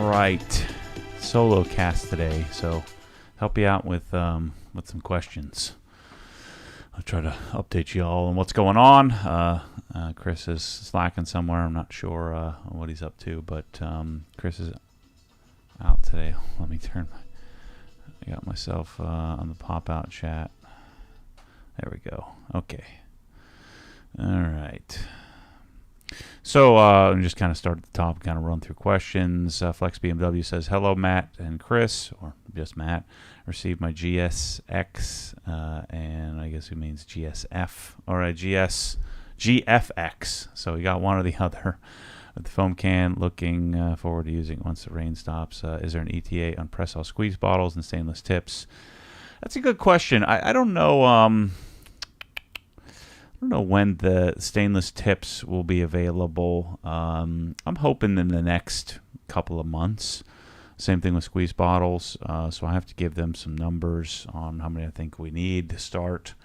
right, solo cast today, so help you out with some questions. I'll try to update you all on what's going on. Chris is slacking somewhere. I'm not sure what he's up to, but Chris is out today. Let me I got myself on the pop-out chat. There we go. Okay. All right. So I'm just kind of start at the top, kind of run through questions. Flex BMW says, hello, Matt and Chris, or just Matt. Received my GSX, and I guess it means GSF, or a GFX. So we got one or the other. The foam can, looking forward to using it once the rain stops. Is there an ETA on press-all squeeze bottles and stainless tips? That's a good question. I don't know. I don't know when the stainless tips will be available. I'm hoping in the next couple of months. Same thing with squeeze bottles. So I have to give them some numbers on how many I think we need to start.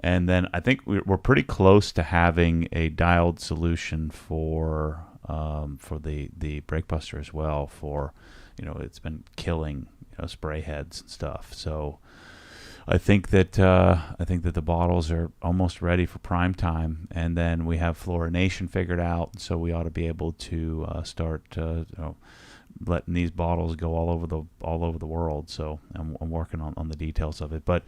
And then I think we're pretty close to having a dialed solution for the brake buster as well. For, it's been killing spray heads and stuff. So I think that the bottles are almost ready for prime time, and then we have fluorination figured out. So we ought to be able to start letting these bottles go all over the world. So I'm working on the details of it. But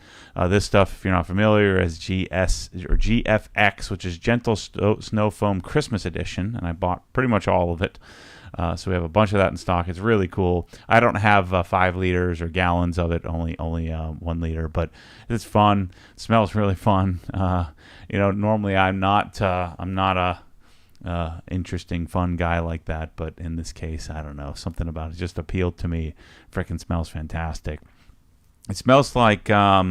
this stuff, if you're not familiar, is GS or GFX, which is Gentle Snow Foam Christmas Edition, and I bought pretty much all of it. So we have a bunch of that in stock. It's really cool. I don't have 5 liters or gallons of it, only 1 liter, but it's fun. It smells really fun. Normally I'm not a interesting, fun guy like that, but in this case, I don't know, something about it just appealed to me. Frickin' smells fantastic. It smells like I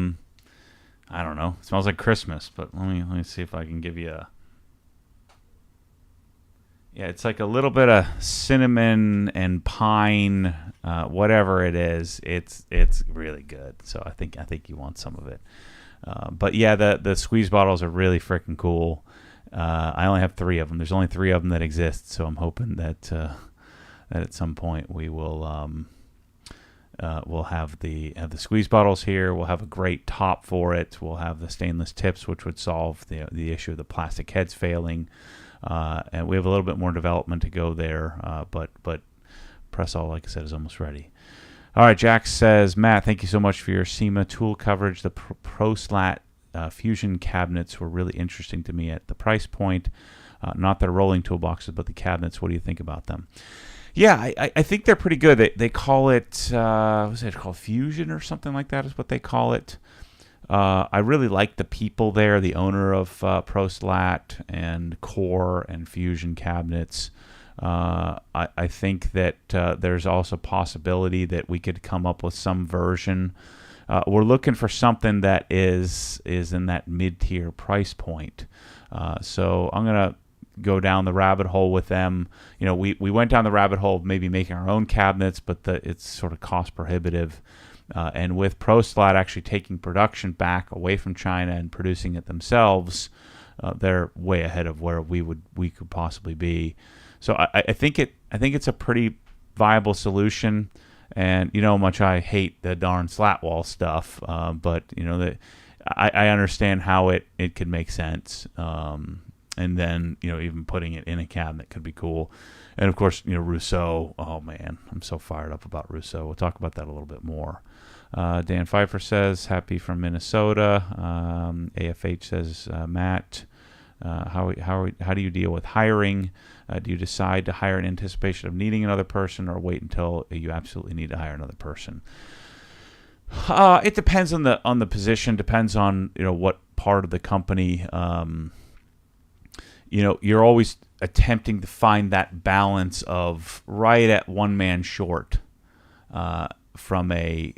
don't know. It smells like Christmas, but let me see if I can give you a. Yeah, it's like a little bit of cinnamon and pine, whatever it is. It's really good. So I think you want some of it. But yeah, the squeeze bottles are really freaking cool. I only have 3 of them. There's only 3 of them that exist. So I'm hoping that at some point we will we'll have the squeeze bottles here. We'll have a great top for it. We'll have the stainless tips, which would solve the issue of the plastic heads failing. And we have a little bit more development to go there, but press-all, like I said, is almost ready. All right, Jack says, Matt, thank you so much for your SEMA tool coverage. The ProSlat Fusion cabinets were really interesting to me at the price point. Not their rolling toolboxes, but the cabinets. What do you think about them? Yeah, I think they're pretty good. They call it, what's it called? Fusion or something like that is what they call it. I really like the people there, the owner of ProSlat and Core and Fusion cabinets. I think that there's also a possibility that we could come up with some version. We're looking for something that is in that mid-tier price point. So I'm going to go down the rabbit hole with them. We went down the rabbit hole of maybe making our own cabinets, but it's sort of cost prohibitive. And with ProSlat actually taking production back away from China and producing it themselves, they're way ahead of where we could possibly be. So I think it's a pretty viable solution. And you know how much I hate the darn slat wall stuff, but I understand how it could make sense. And then even putting it in a cabinet could be cool. And of course Rousseau. Oh man, I'm so fired up about Rousseau. We'll talk about that a little bit more. Dan Pfeiffer says, happy from Minnesota. AFH says, Matt, how do you deal with hiring? Do you decide to hire in anticipation of needing another person, or wait until you absolutely need to hire another person? It depends on the position. Depends on what part of the company. You're always attempting to find that balance of right at one man short from a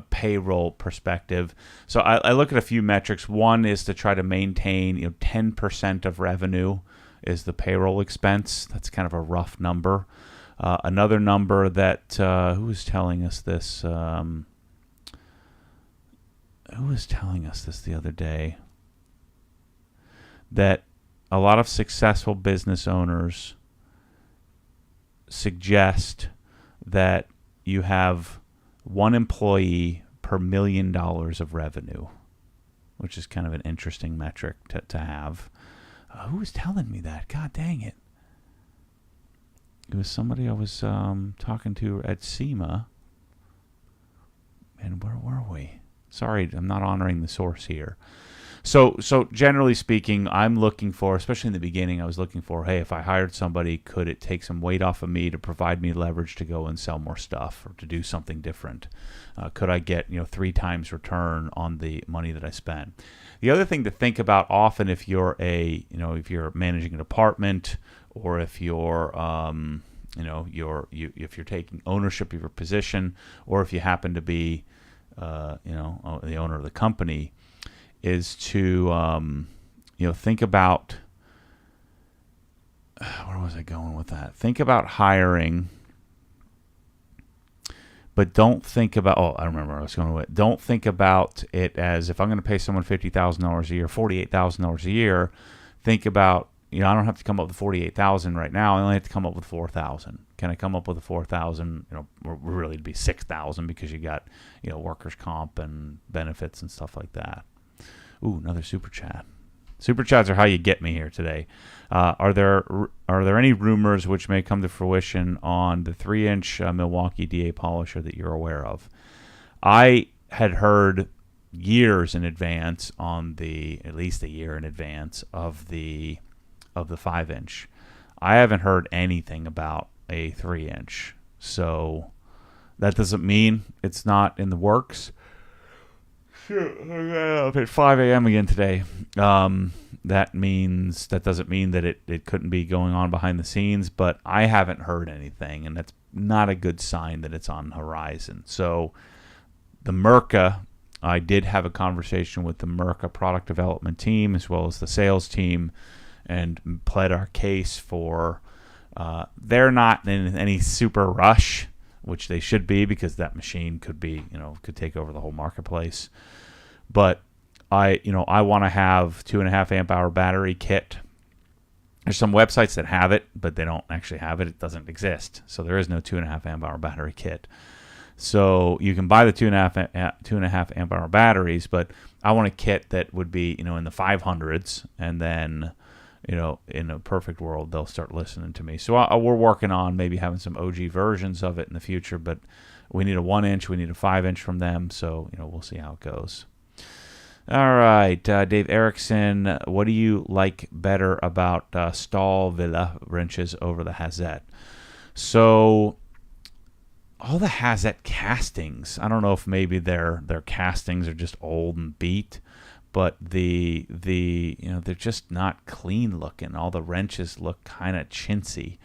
payroll perspective. So I look at a few metrics. One is to try to maintain 10% of revenue is the payroll expense. That's kind of a rough number. Another number that who was telling us this? Who was telling us this the other day? That a lot of successful business owners suggest that you have one employee per $1 million of revenue, which is kind of an interesting metric to have. Who was telling me that? God dang it. It was somebody I was talking to at SEMA. And where were we? Sorry, I'm not honoring the source here. So generally speaking, I'm looking for, especially in the beginning, I was looking for, hey, if I hired somebody, could it take some weight off of me to provide me leverage to go and sell more stuff or to do something different? Could I get 3 times return on the money that I spent? The other thing to think about often, if you're if you're managing a department, or if you're if you're taking ownership of your position, or if you happen to be the owner of the company, is to think about, where was I going with that? Think about hiring, but don't think about, I remember where I was going with it. Don't think about it as, if I'm going to pay someone $50,000 a year, $48,000 a year, think about, I don't have to come up with $48,000 right now. I only have to come up with $4,000. Can I come up with a $4,000? Really it'd be $6,000 because you got, workers' comp and benefits and stuff like that. Ooh, another super chat. Super chats are how you get me here today. Are there any rumors which may come to fruition on the 3-inch Milwaukee DA polisher that you're aware of? I had heard years in advance at least a year in advance of the 5-inch. I haven't heard anything about a 3-inch, so that doesn't mean it's not in the works. Up at 5 a.m. again today. That doesn't mean that it couldn't be going on behind the scenes, but I haven't heard anything, and that's not a good sign that it's on the horizon. So the Mirka, I did have a conversation with the Mirka product development team as well as the sales team, and pled our case for, they're not in any super rush, which they should be, because that machine could take over the whole marketplace. But I want to have 2.5 amp hour battery kit. There's some websites that have it, but they don't actually have it. It doesn't exist. So there is no 2.5 amp hour battery kit. So you can buy the 2.5 amp hour batteries, but I want a kit that would be, in the 500s, and then, in a perfect world, they'll start listening to me. So we're working on maybe having some OG versions of it in the future, but we need a 1-inch, we need a 5-inch from them. So, we'll see how it goes. All right, Dave Erickson, what do you like better about Stahlvilla wrenches over the Hazette? So all the Hazette castings, I don't know if maybe their castings are just old and beat, but they're just not clean looking. All the wrenches look kind of chintzy.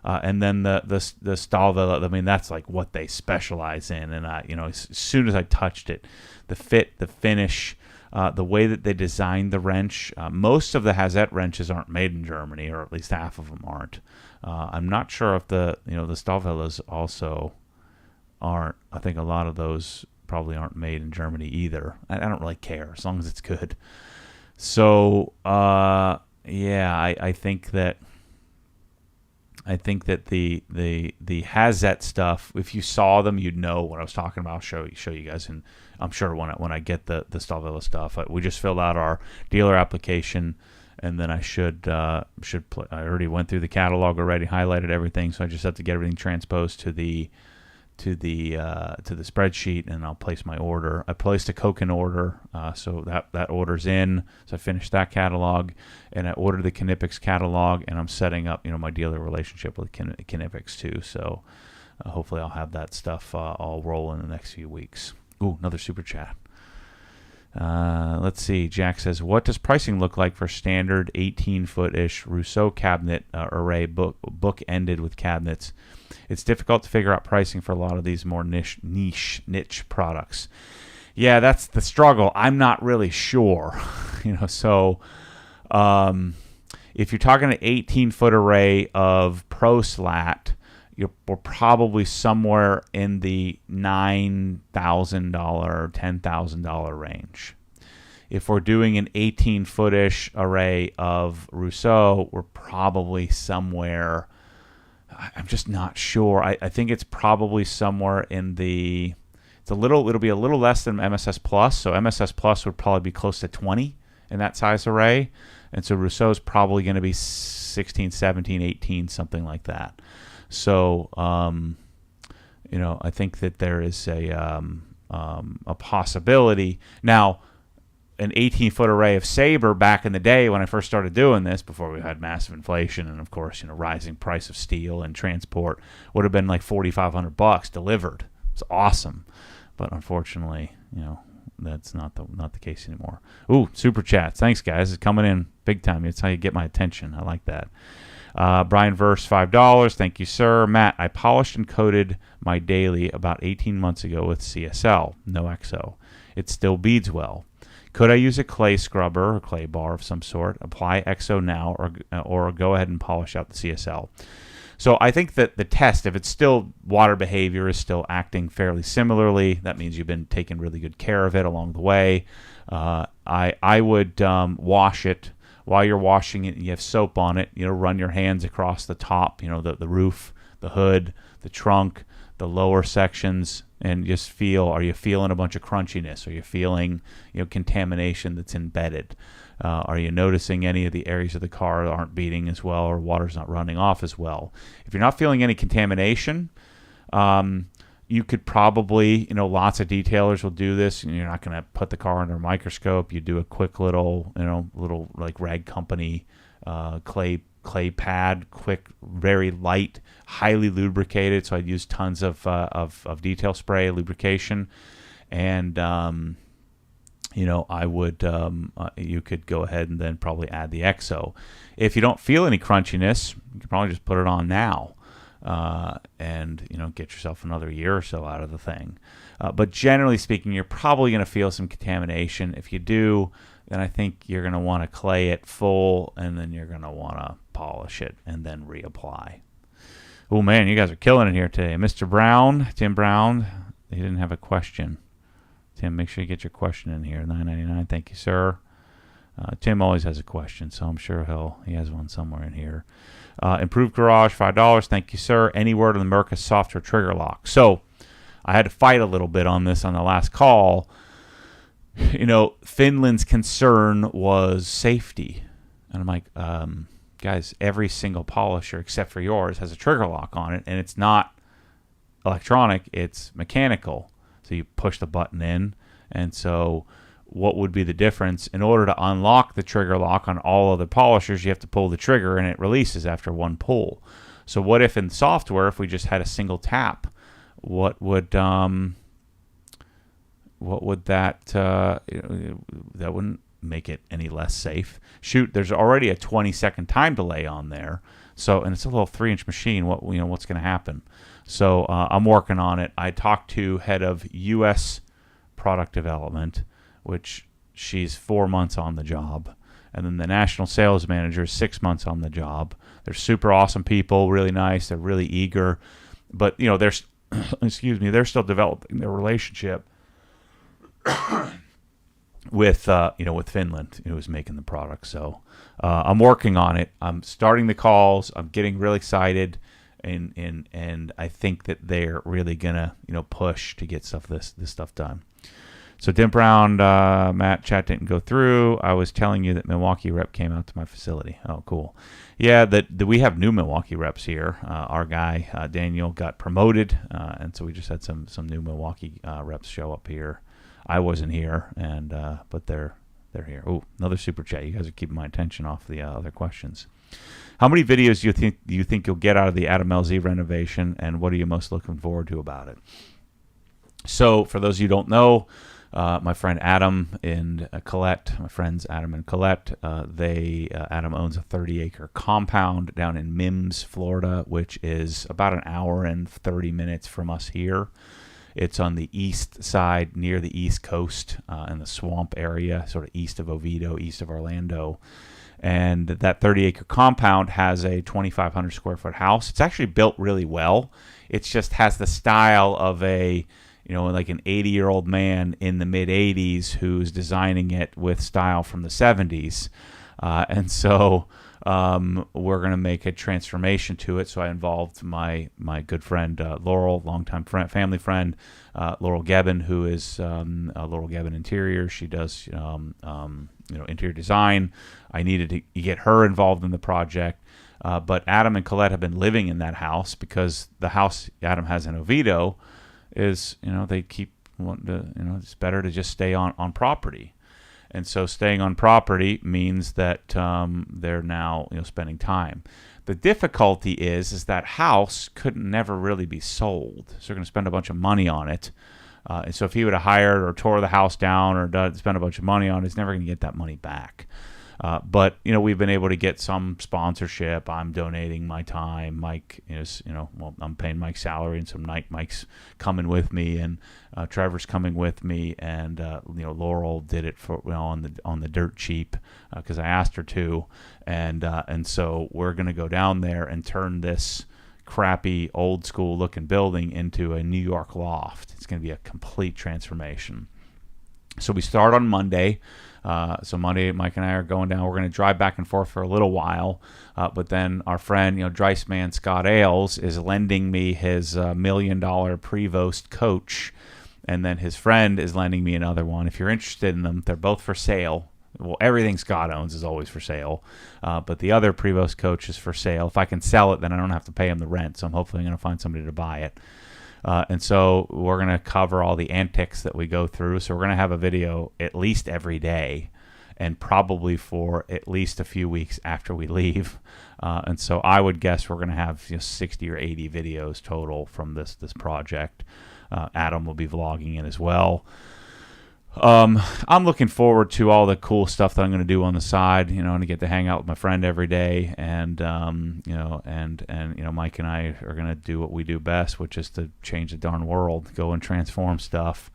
And then the Stahlvilla, I mean, that's like what they specialize in. And as soon as I touched it, the fit, the finish, the way that they designed the wrench, most of the Hazette wrenches aren't made in Germany, or at least half of them aren't. I'm not sure if the Stahlvillas also aren't. I think a lot of those probably aren't made in Germany either. I don't really care as long as it's good. So I think that the Hazette stuff, if you saw them, you'd know what I was talking about. I'll show you guys, and I'm sure when I get the Stahlvilla stuff, we just filled out our dealer application, and then I I already went through the catalog already, highlighted everything, so I just have to get everything transposed to the spreadsheet, and I'll place my order. I placed a Koken order, so that order's in. So I finished that catalog, and I ordered the Knipex catalog, and I'm setting up my dealer relationship with Knipex too. So hopefully I'll have that stuff all roll in the next few weeks. Ooh, another super chat. Let's see. Jack says, what does pricing look like for standard 18-foot-ish Rousseau cabinet array book-ended with cabinets? It's difficult to figure out pricing for a lot of these more niche products. Yeah, that's the struggle. I'm not really sure. So if you're talking an 18-foot array of ProSlat, we're probably somewhere in the $9,000, $10,000 range. If we're doing an 18-foot-ish array of Rousseau, we're probably somewhere I'm just not sure. I think it's probably somewhere in the. It'll be a little less than MSS Plus. So MSS Plus would probably be close to 20 in that size array. And so Rousseau's probably going to be 16, 17, 18, something like that. So, I think that there is a possibility. Now, an 18-foot array of Sabre back in the day when I first started doing this, before we had massive inflation and, of course, rising price of steel and transport, would have been like $4,500 delivered. It's awesome. But unfortunately, that's not the case anymore. Ooh, super chats. Thanks, guys. It's coming in big time. It's how you get my attention. I like that. Brian Verse, $5. Thank you, sir. Matt, I polished and coated my daily about 18 months ago with CSL. No XO. It still beads well. Could I use a clay scrubber or clay bar of some sort, apply XO now, or go ahead and polish out the CSL? So I think that the test, if it's still water behavior is still acting fairly similarly, that means you've been taking really good care of it along the way. I would wash it. While you're washing it, you have soap on it. Run your hands across the top, the roof, the hood, the trunk, the lower sections, and just feel, are you feeling a bunch of crunchiness? Are you feeling contamination that's embedded? Are you noticing any of the areas of the car that aren't beating as well, or water's not running off as well? If you're not feeling any contamination, you could probably, lots of detailers will do this. You're not going to put the car under a microscope. You do a quick little like Rag Company clay pad, quick, very light, highly lubricated. So I'd use tons of detail spray lubrication, and I would you could go ahead and then probably add the XO. If you don't feel any crunchiness, you can probably just put it on now, and get yourself another year or so out of the thing. But generally speaking, you're probably going to feel some contamination. If you do, then I think you're going to want to clay it full, and then you're going to want to polish it and then reapply. Oh man, you guys are killing it here today. Mr. Brown, Tim Brown, he didn't have a question. Tim, make sure you get your question in here. $9.99. Thank you, sir. Tim always has a question, so I'm sure he has one somewhere in here. Improved Garage, $5. Thank you, sir. Any word on the Mirka software trigger lock? So I had to fight a little bit on this on the last call. Finland's concern was safety. And I'm like, guys, every single polisher except for yours has a trigger lock on it, and it's not electronic, it's mechanical. So you push the button in, and so what would be the difference? In order to unlock the trigger lock on all other polishers, you have to pull the trigger, and it releases after one pull. So what if in software, if we just had a single tap, what would that that wouldn't make it any less safe. Shoot, there's already a 20-second time delay on there. So, and it's a little 3-inch machine. What's going to happen? So I'm working on it. I talked to head of U.S. product development, which she's 4 months on the job, and then the national sales manager is 6 months on the job. They're super awesome people, really nice. They're really eager, but they're they're still developing their relationship with Finland, who's making the product. So I'm working on it. I'm starting the calls. I'm getting really excited, and I think that they're really gonna push to get this stuff done. So Tim Brown, Matt, chat didn't go through. I was telling you that Milwaukee rep came out to my facility. Oh, cool. Yeah, that we have new Milwaukee reps here. Our guy Daniel got promoted, and so we just had some new Milwaukee reps show up here. I wasn't here, and but they're here. Oh, another super chat. You guys are keeping my attention off the other questions. How many videos do you think you'll get out of the Adam LZ renovation, and what are you most looking forward to about it? So, for those of you who don't know, my friend Adam and Colette, my friends Adam and Colette, Adam owns a 30-acre compound down in Mims, Florida, which is about an hour and 30 minutes from us here. It's on the east side, near the East Coast, in the swamp area, sort of east of Oviedo, east of Orlando. And that 30-acre compound has a 2,500 square foot house. It's actually built really well. It just has the style of like an 80-year-old man in the mid-'80s who's designing it with style from the '70s. And so we're going to make a transformation to it. So I involved my good friend Laurel, longtime family friend, Laurel Gebbin, who is Laurel Gebbin Interiors. She does interior design. I needed to get her involved in the project. But Adam and Colette have been living in that house because the house Adam has in Oviedo is, they keep wanting to, it's better to just stay on property. And so staying on property means that they're now, spending time. The difficulty is that house couldn't never really be sold. So they're going to spend a bunch of money on it. And so if he would have hired or tore the house down or spent a bunch of money on it, he's never going to get that money back. But we've been able to get some sponsorship. I'm donating my time. Mike is, I'm paying Mike's salary, and some night Mike's coming with me, and Trevor's coming with me, and Laurel did it for on the dirt cheap because I asked her to, and so we're gonna go down there and turn this crappy old school looking building into a New York loft. It's gonna be a complete transformation. So we start on Monday. So Monday, Mike and I are going down. We're going to drive back and forth for a little while. But then our friend, Dreisman Scott Ailes, is lending me his $1 million Prevost coach. And then his friend is lending me another one. If you're interested in them, they're both for sale. Well, everything Scott owns is always for sale. But the other Prevost coach is for sale. If I can sell it, then I don't have to pay him the rent. So I'm hopefully going to find somebody to buy it. And so we're going to cover all the antics that we go through. So we're going to have a video at least every day and probably for at least a few weeks after we leave. And so I would guess we're going to have 60 or 80 videos total from this project. Adam will be vlogging it as well. I'm looking forward to all the cool stuff that I'm going to do on the side, and to get to hang out with my friend every day. And, Mike and I are going to do what we do best, which is to change the darn world, go and transform stuff.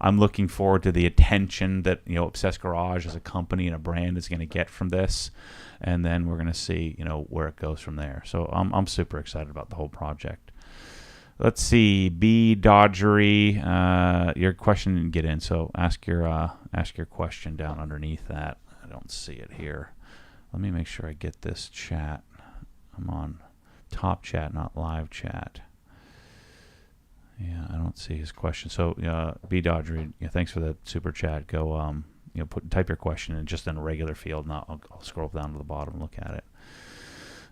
I'm looking forward to the attention that, Obsessed Garage as a company and a brand is going to get from this. And then we're going to see, where it goes from there. So I'm super excited about the whole project. Let's see, B Dodgery, your question didn't get in, so ask your question down underneath that. I don't see it here. Let me make sure I get this chat. I'm on top chat, not live chat. Yeah, I don't see his question. So B Dodgery, thanks for the super chat. Go, type your question in just in a regular field, and I'll scroll down to the bottom and look at it.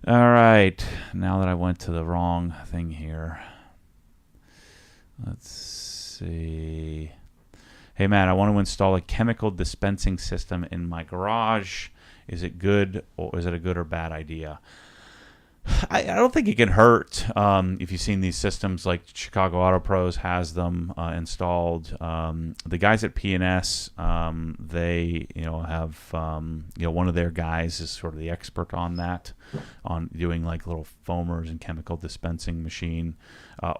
All right, now that I went to the wrong thing here. Let's see. Hey, Matt, I want to install a chemical dispensing system in my garage. Is it good, or is it a good or bad idea? I don't think it can hurt. If you've seen these systems, like Chicago Auto Pros has them installed. The guys at P&S, they have one of their guys is sort of the expert on that, on doing like little foamers and chemical dispensing machine,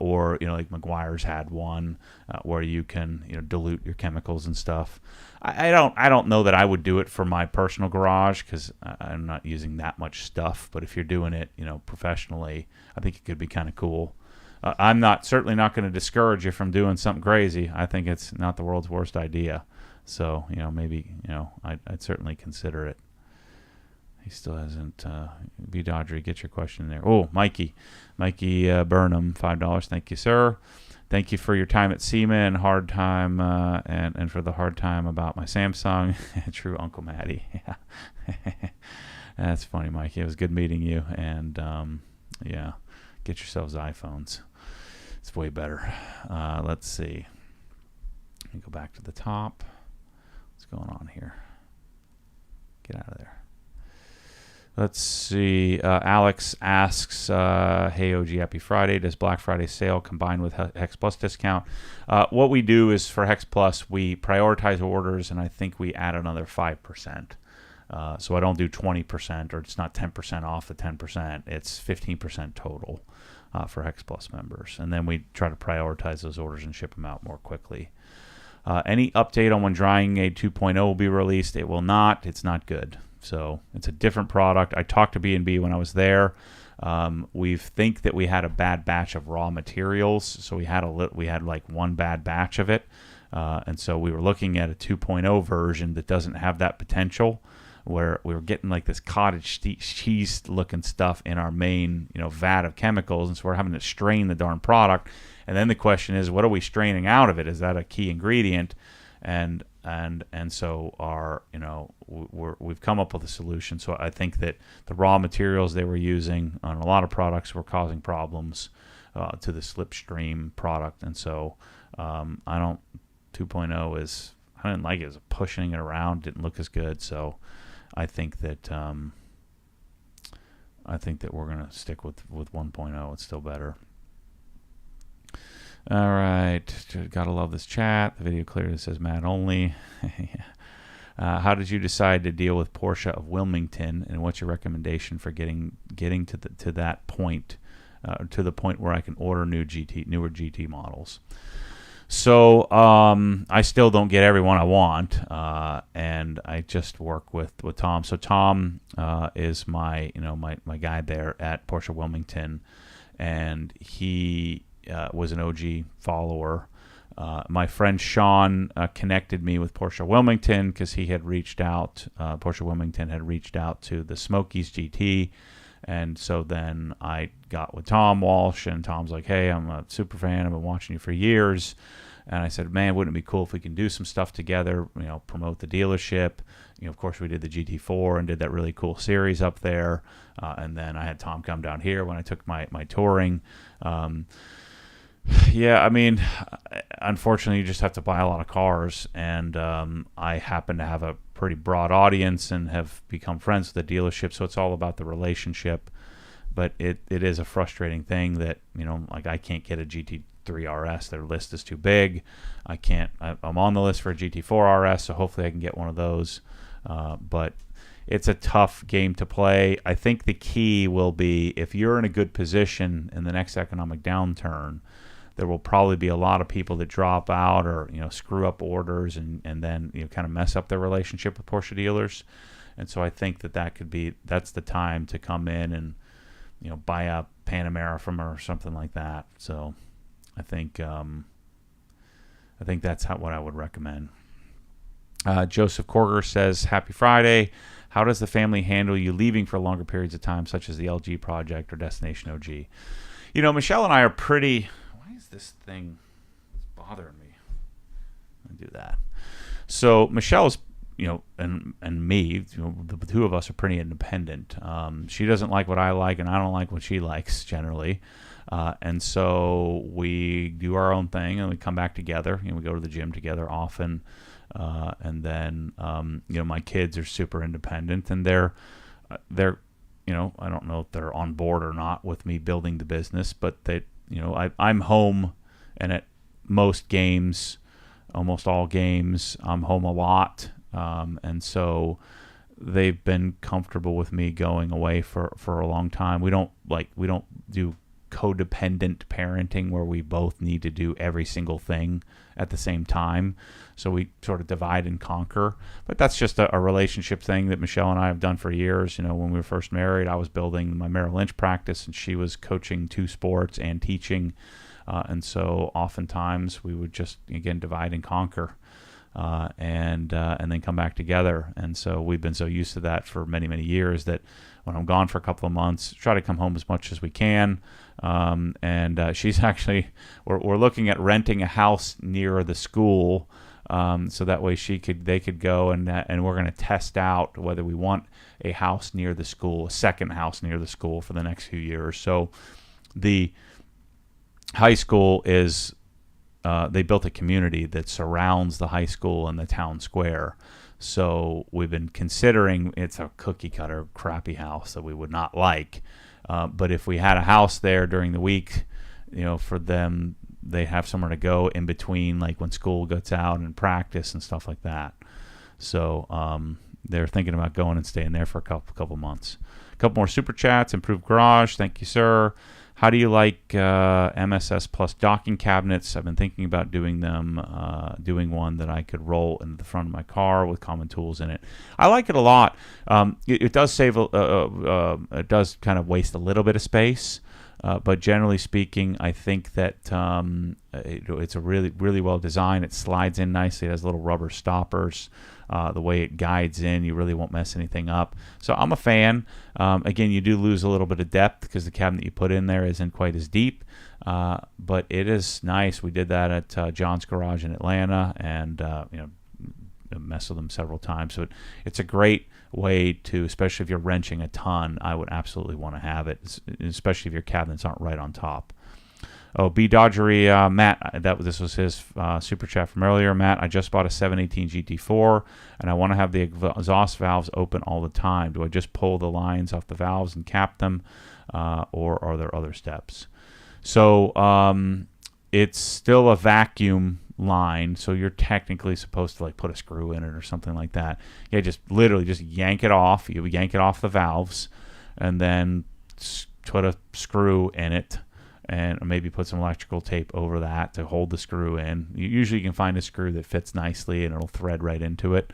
or like McGuire's had one where you can dilute your chemicals and stuff. I don't know that I would do it for my personal garage because I'm not using that much stuff. But if you're doing it, professionally, I think it could be kind of cool. I'm certainly not going to discourage you from doing something crazy. I think it's not the world's worst idea. So maybe I'd certainly consider it. He still hasn't. B Dodgery, get your question in there. Oh, Mikey Burnham, $5. Thank you, sir. Thank you for your time at SEMA and hard time, and for the hard time about my Samsung. True, Uncle Matty. Yeah. That's funny, Mikey. It was good meeting you. And, get yourselves iPhones. It's way better. Let's see. Let me go back to the top. What's going on here? Get out of there. Let's see. Alex asks, hey, OG, happy Friday. Does Black Friday sale combine with Hex Plus discount? What we do is for Hex Plus, we prioritize orders, and I think we add another 5%. So I don't do 20%, or it's not 10% off the 10%. It's 15% total for Hex Plus members. And then we try to prioritize those orders and ship them out more quickly. Any update on when Drying Aid 2.0 will be released? It will not. It's not good. So it's a different product. I talked to B&B when I was there. We think that we had a bad batch of raw materials. So we had like one bad batch of it. And so we were looking at a 2.0 version that doesn't have that potential. where we were getting like this cottage cheese looking stuff in our main, vat of chemicals, and so we're having to strain the darn product. And then the question is, what are we straining out of it? Is that a key ingredient? And so we've come up with a solution. So I think that the raw materials they were using on a lot of products were causing problems to the slipstream product. And so 2.0 is, I didn't like it. It was pushing it around, didn't look as good. So I think that we're gonna stick with 1.0. It's still better. All right, gotta love this chat. The video clearly says Matt only. How did you decide to deal with Porsche of Wilmington, and what's your recommendation for getting to that point, to the point where I can order newer GT models? So I still don't get everyone I want, and I just work with Tom. So Tom is my guy there at Porsche Wilmington, and he was an OG follower. My friend Sean connected me with Porsche Wilmington because he had reached out. Porsche Wilmington had reached out to the Smokies GT, and so then I got with Tom Walsh, and Tom's like, "Hey, I'm a super fan. I've been watching you for years." And I said, "Man, wouldn't it be cool if we can do some stuff together? Promote the dealership." Of course, we did the GT4 and did that really cool series up there, and then I had Tom come down here when I took my touring. Yeah, I mean, unfortunately, you just have to buy a lot of cars, and I happen to have a pretty broad audience and have become friends with the dealership, so it's all about the relationship. But it is a frustrating thing that, like I can't get a GT3 RS. Their list is too big. I'm on the list for a GT4 RS, so hopefully I can get one of those. But it's a tough game to play. I think the key will be, if you're in a good position in the next economic downturn, there will probably be a lot of people that drop out or screw up orders and then kind of mess up their relationship with Porsche dealers. And so I think that's the time to come in and buy a Panamera from her or something like that. So I think that's what I would recommend. Joseph Korger says, "Happy Friday. How does the family handle you leaving for longer periods of time, such as the LG project or Destination OG?" Michelle and I are pretty... Why is this thing bothering me? Let me do that. So Michelle's, and me, the two of us are pretty independent. She doesn't like what I like, and I don't like what she likes generally. And so we do our own thing, and we come back together. We go to the gym together often. And then, my kids are super independent, and they're, I don't know if they're on board or not with me building the business, but I'm home, and at most games, almost all games, I'm home a lot. And so they've been comfortable with me going away for a long time. We don't do codependent parenting where we both need to do every single thing at the same time. So we sort of divide and conquer. But that's just a relationship thing that Michelle and I have done for years. When we were first married, I was building my Merrill Lynch practice, and she was coaching 2 sports and teaching. And so oftentimes we would just, again, divide and conquer. And then come back together. And so we've been so used to that for many, many years that when I'm gone for a couple of months, try to come home as much as we can. And she's actually, we're looking at renting a house near the school, so that way they could go, and we're going to test out whether we want a house near the school, a second house near the school for the next few years. So the high school is, they built a community that surrounds the high school and the town square. So we've been considering, it's a cookie cutter crappy house that we would not like. But if we had a house there during the week, for them, they have somewhere to go in between, like when school gets out and practice and stuff like that. So they're thinking about going and staying there for a couple months. A couple more super chats. Improved Garage. Thank you, sir. How do you like MSS Plus docking cabinets? I've been thinking about doing them, doing one that I could roll into the front of my car with common tools in it. I like it a lot. It does save, it does kind of waste a little bit of space, But generally speaking, I think that it's a really, really well designed. It slides in nicely. It has little rubber stoppers. The way it guides in, you really won't mess anything up. So I'm a fan. Again, you do lose a little bit of depth because the cabinet you put in there isn't quite as deep. But it is nice. We did that at John's Garage in Atlanta, and messed with them several times. So it's a great way to, especially if you're wrenching a ton, I would absolutely want to have it, especially if your cabinets aren't right on top. Oh, B Dodgery, Matt, this was his super chat from earlier. Matt, I just bought a 718 GT4, and I want to have the exhaust valves open all the time. Do I just pull the lines off the valves and cap them, or are there other steps? So it's still a vacuum line, so you're technically supposed to like put a screw in it or something like that. Yeah, just literally just yank it off. You yank it off the valves, and then put a screw in it, and maybe put some electrical tape over that to hold the screw in. Usually you can find a screw that fits nicely and it'll thread right into it,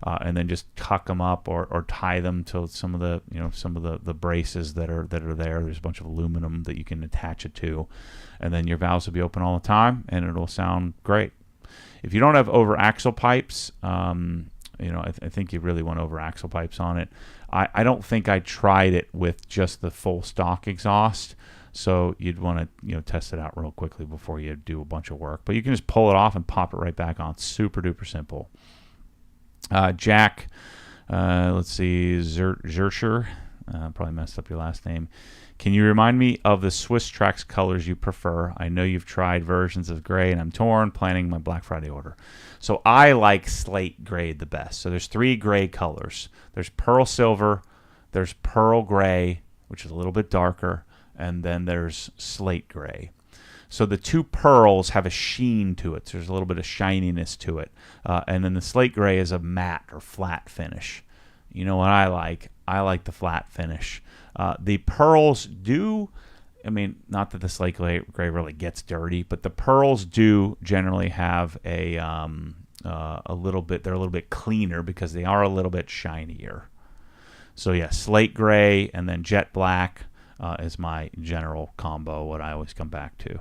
and then just tuck them up or tie them to some of the braces that are there. There's a bunch of aluminum that you can attach it to, and then your valves will be open all the time and it'll sound great. If you don't have over axle pipes, I think you really want over axle pipes on it. I don't think I tried it with just the full stock exhaust. So you'd want to test it out real quickly before you do a bunch of work. But you can just pull it off and pop it right back on. Super duper simple. Jack, let's see, Zercher, probably messed up your last name. Can you remind me of the Swiss Trax colors you prefer? I know you've tried versions of gray, and I'm torn, planning my Black Friday order. So I like slate gray the best. So there's 3 gray colors. There's pearl silver, there's pearl gray, which is a little bit darker, and then there's slate gray. So the 2 pearls have a sheen to it. So there's a little bit of shininess to it. And then the slate gray is a matte or flat finish. You know what I like? I like the flat finish. The pearls do, not that the slate gray really gets dirty, but the pearls do generally have a little bit, they're a little bit cleaner because they are a little bit shinier. So yeah, slate gray and then jet black is my general combo, what I always come back to.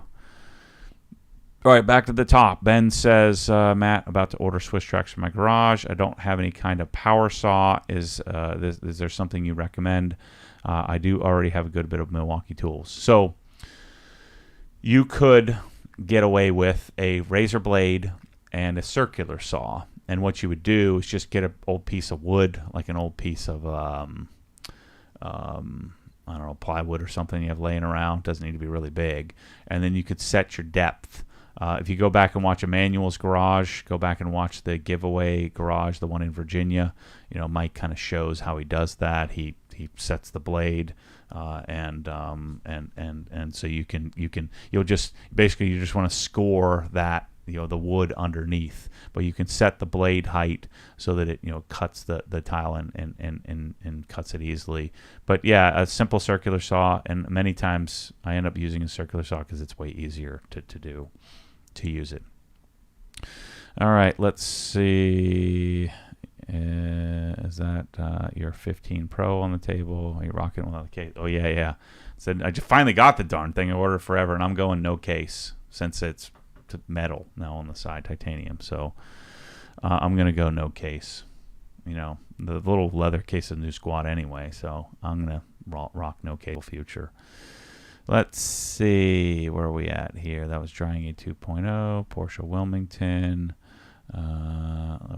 All right, back to the top. Ben says, Matt, about to order Swiss Trax for my garage. I don't have any kind of power saw. Is there something you recommend? I do already have a good bit of Milwaukee tools. So you could get away with a razor blade and a circular saw. And what you would do is just get an old piece of wood, like an old piece of plywood or something you have laying around. Doesn't need to be really big. And then you could set your depth. If you go back and watch Emmanuel's garage, go back and watch the giveaway garage, the one in Virginia. Mike kind of shows how he does that. He sets the blade, and so you'll just want to score that, the wood underneath, but you can set the blade height so that it cuts the tile and cuts it easily. But yeah, a simple circular saw, and many times I end up using a circular saw because it's way easier to use it. All right, let's see. Is that your 15 Pro on the table? Are you rocking without the case? Oh yeah. Said I just finally got the darn thing. I ordered forever, and I'm going no case since it's metal now on the side, titanium. So I'm gonna go no case. The little leather case of New Squad anyway. So I'm gonna rock no case future. Let's see, where are we at here? That was Drying A 2.0, Porsche Wilmington.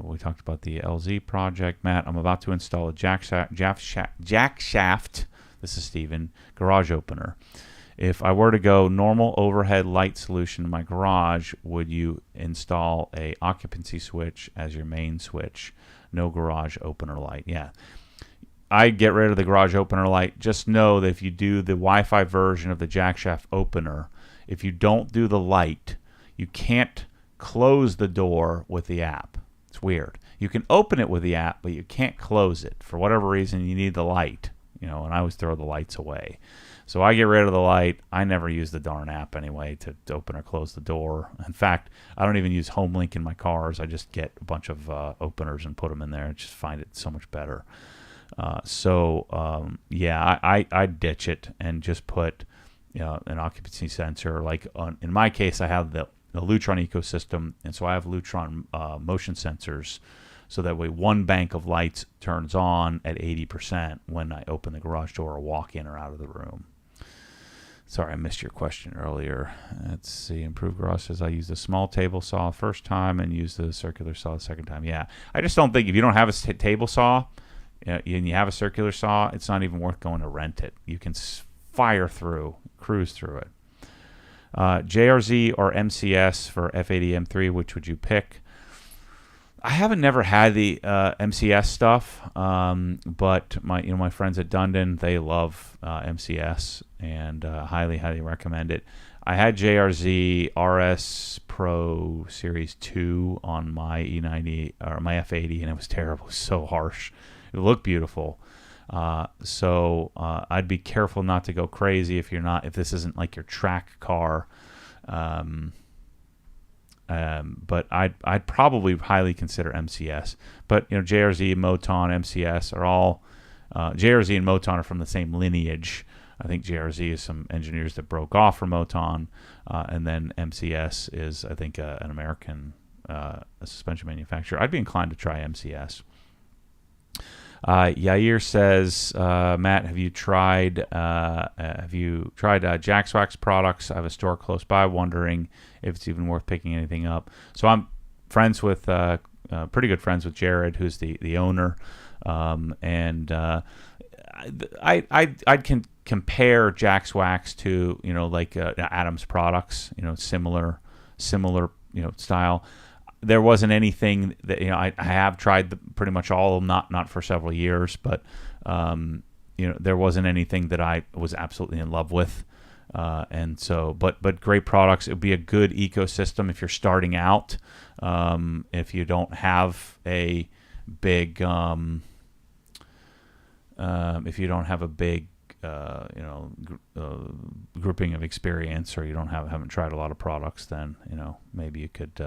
We talked about the LZ project. Matt, I'm about to install a jack shaft. This is Steven, garage opener. If I were to go normal overhead light solution in my garage, would you install a occupancy switch as your main switch? No garage opener light. Yeah. I get rid of the garage opener light. Just know that if you do the Wi-Fi version of the jack shaft opener, if you don't do the light, you can't close the door with the app. It's weird. You can open it with the app, but you can't close it. For whatever reason, you need the light, and I always throw the lights away. So I get rid of the light. I never use the darn app anyway to open or close the door. In fact, I don't even use HomeLink in my cars. I just get a bunch of openers and put them in there. I just find it so much better. I ditch it and just put an occupancy sensor. Like in my case, I have the Lutron ecosystem, and so I have Lutron motion sensors, so that way one bank of lights turns on at 80% when I open the garage door or walk in or out of the room. Sorry, I missed your question earlier. Let's see. Improved Garage says I used a small table saw first time and used the circular saw the second time. Yeah, I just don't think if you don't have a table saw and you have a circular saw, it's not even worth going to rent it. You can cruise through it. JRZ or MCS for F80 M3, which would you pick? I haven't never had the MCS stuff, but my friends at Dundon, they love MCS and highly recommend it. I had JRZ RS Pro Series 2 on my E90 or my F80, and it was terrible. It was so harsh. It looked beautiful. So I'd be careful not to go crazy if this isn't like your track car. But I'd probably highly consider MCS. But JRZ, Moton, MCS are all JRZ and Moton are from the same lineage. I think JRZ is some engineers that broke off from Moton, and then MCS is, I think, an American suspension manufacturer. I'd be inclined to try MCS. Yair says, Matt, have you tried Jaxwax products? I have a store close by, wondering if it's even worth picking anything up. So I'm friends with pretty good friends with Jared, who's the owner, and I can compare Jaxwax to like Adams products, similar style. There wasn't anything that I have tried pretty much all of them, not for several years, but there wasn't anything that I was absolutely in love with, and so but great products. It would be a good ecosystem if you're starting out. If you don't have a big grouping of experience, or you haven't tried a lot of products, then maybe you could.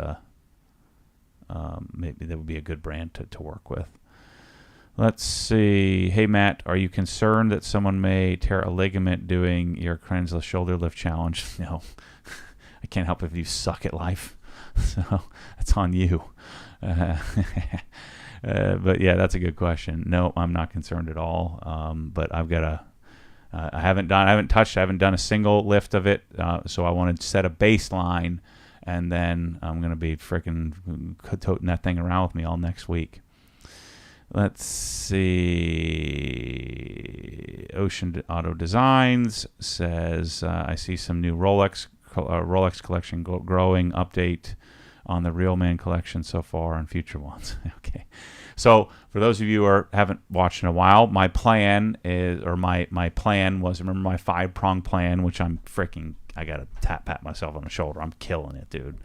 Maybe that would be a good brand to work with. Let's see. Hey, Matt, are you concerned that someone may tear a ligament doing your Krenzel shoulder lift challenge? No. I can't help if you suck at life. So that's on you. But yeah, that's a good question. No, I'm not concerned at all. But I've got I haven't done a single lift of it. So I want to set a baseline, and then I'm going to be freaking toting that thing around with me all next week. Let's see. Ocean Auto Designs says, I see some new Rolex collection growing. Update on the Real Man collection so far and future ones. Okay. So for those of you who haven't watched in a while, my plan was, remember my 5-prong plan, which I got to pat myself on the shoulder. I'm killing it, dude.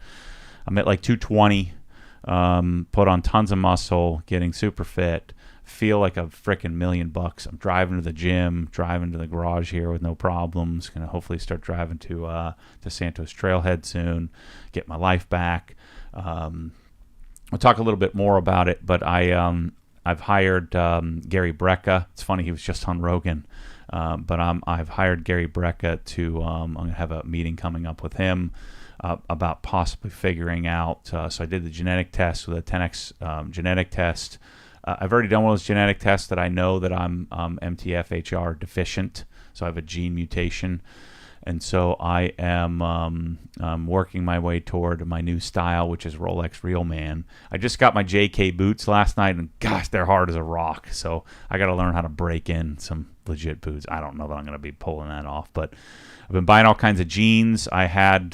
I'm at like 220, put on tons of muscle, getting super fit, feel like a freaking $1,000,000. I'm driving to the gym, driving to the garage here with no problems. Going to hopefully start driving to Santos Trailhead soon, get my life back. We'll talk a little bit more about it, but I've hired Gary Brecka. It's funny, he was just on Rogan. But I've hired Gary Brecka to. I'm going to have a meeting coming up with him about possibly figuring out. So I did the genetic test with a 10x genetic test. I've already done one of those genetic tests that I know that I'm MTFHR deficient. So I have a gene mutation, and so I am working my way toward my new style, which is Rolex Real Man. I just got my JK boots last night, and gosh, they're hard as a rock. So I got to learn how to break in some legit boots. I don't know that I'm going to be pulling that off, but I've been buying all kinds of jeans. I had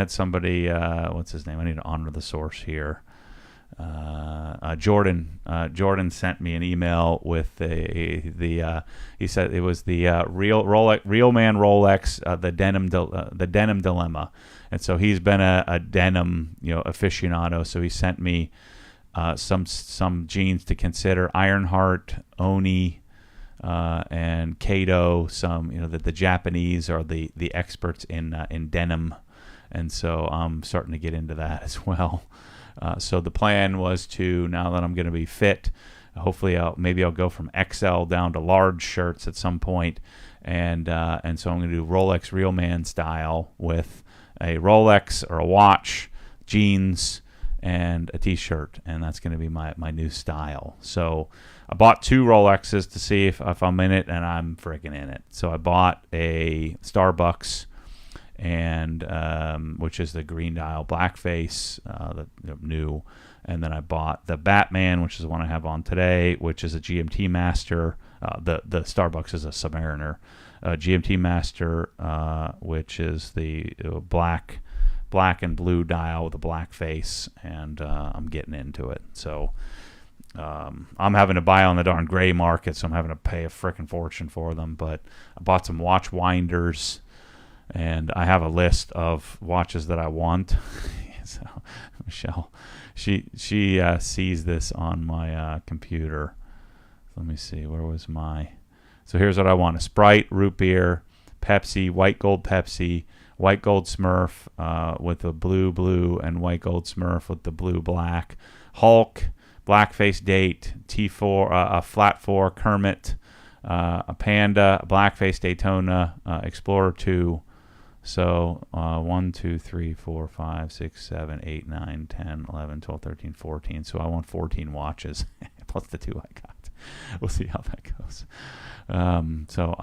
somebody, what's his name? I need to honor the source here. Jordan sent me an email with he said it was the Real Man Rolex, the denim dilemma, and so he's been a denim aficionado. So he sent me some jeans to consider: Ironheart, Oni, and Kato. Some the Japanese are the experts in denim, and so I'm starting to get into that as well. So the plan was to, now that I'm going to be fit, hopefully I'll go from XL down to large shirts at some point, and so I'm going to do Rolex Real Man style with a Rolex or a watch, jeans, and a t-shirt, and that's going to be my new style. So I bought 2 Rolexes to see if I'm in it, and I'm freaking in it. So I bought a Starbucks, and which is the green dial blackface, new, and then I bought the Batman, which is the one I have on today, which is a GMT Master. The Starbucks is a Submariner. GMT Master, which is the black and blue dial with a black face, and I'm getting into it. So I'm having to buy on the darn gray market, so I'm having to pay a frickin' fortune for them. But I bought some watch winders, and I have a list of watches that I want. So Michelle, she sees this on my computer. Let me see, where was my... So here's what I want: a Sprite, root beer, Pepsi, white gold Pepsi, white gold Smurf with the blue, and white gold Smurf with the blue black, Hulk, blackface date, T4, a flat 4 Kermit, a Panda, a blackface Daytona, Explorer 2. So 1, 2, 3, 4, 5, 6, 7, 8, 9, 10, 11, 12, 13, 14. So I want 14 watches plus the 2 I got. We'll see how that goes. So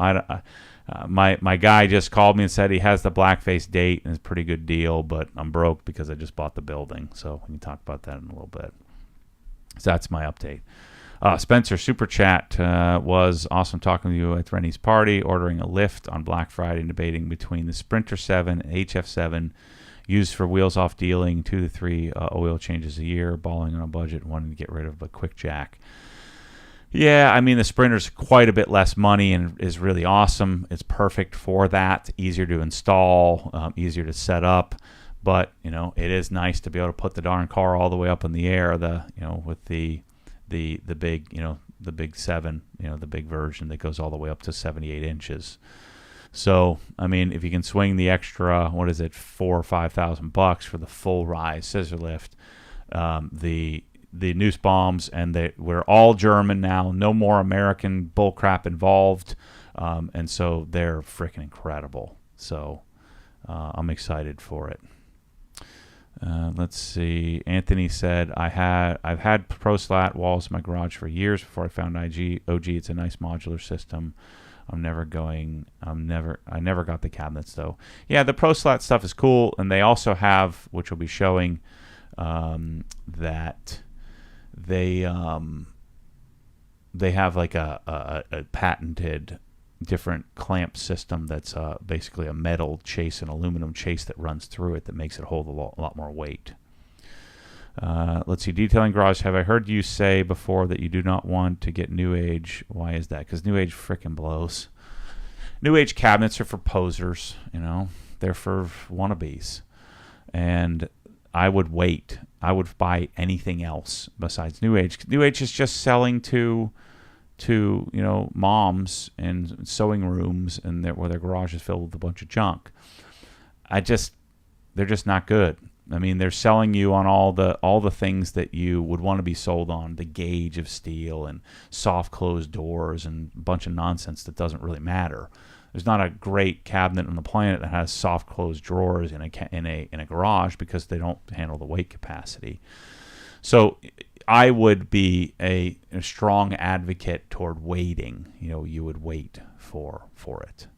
my guy just called me and said he has the blackface date and it's a pretty good deal, but I'm broke because I just bought the building. So we can talk about that in a little bit. So that's my update. Spencer, Super Chat, was awesome talking to you at Rennie's party, ordering a lift on Black Friday and debating between the Sprinter 7 and HF7 used for wheels off dealing, 2 to 3 oil changes a year, balling on a budget, wanting to get rid of a quick jack. Yeah, I mean, the Sprinter's quite a bit less money and is really awesome. It's perfect for that. Easier to install, easier to set up. But, it is nice to be able to put the darn car all the way up in the air, with the big, the big 7, the big version that goes all the way up to 78 inches. So, I mean, if you can swing the extra, $4,000 or $5,000 for the full rise scissor lift, the Nussbaums, and we're all German now, no more American bullcrap involved, and so they're freaking incredible. So I'm excited for it. Let's see. Anthony said, I've had ProSlat walls in my garage for years before I found OG. It's a nice modular system. I never got the cabinets though. Yeah, the ProSlat stuff is cool, and they also have, which we'll be showing, that they have like a patented different clamp system that's basically a metal chase, an aluminum chase that runs through it that makes it hold a lot more weight. Let's see. Detailing Garage, have I heard you say before that you do not want to get New Age? Why is that? Because New Age frickin' blows. New Age cabinets are for posers, they're for wannabes. And I would wait. I would buy anything else besides New Age. New Age is just selling to moms and sewing rooms and where their garage is filled with a bunch of junk. They're just not good. I mean, they're selling you on all the things that you would want to be sold on, the gauge of steel and soft closed doors and a bunch of nonsense that doesn't really matter. There's not a great cabinet on the planet that has soft closed drawers in a garage because they don't handle the weight capacity. So I would be a strong advocate toward waiting. You would wait for it.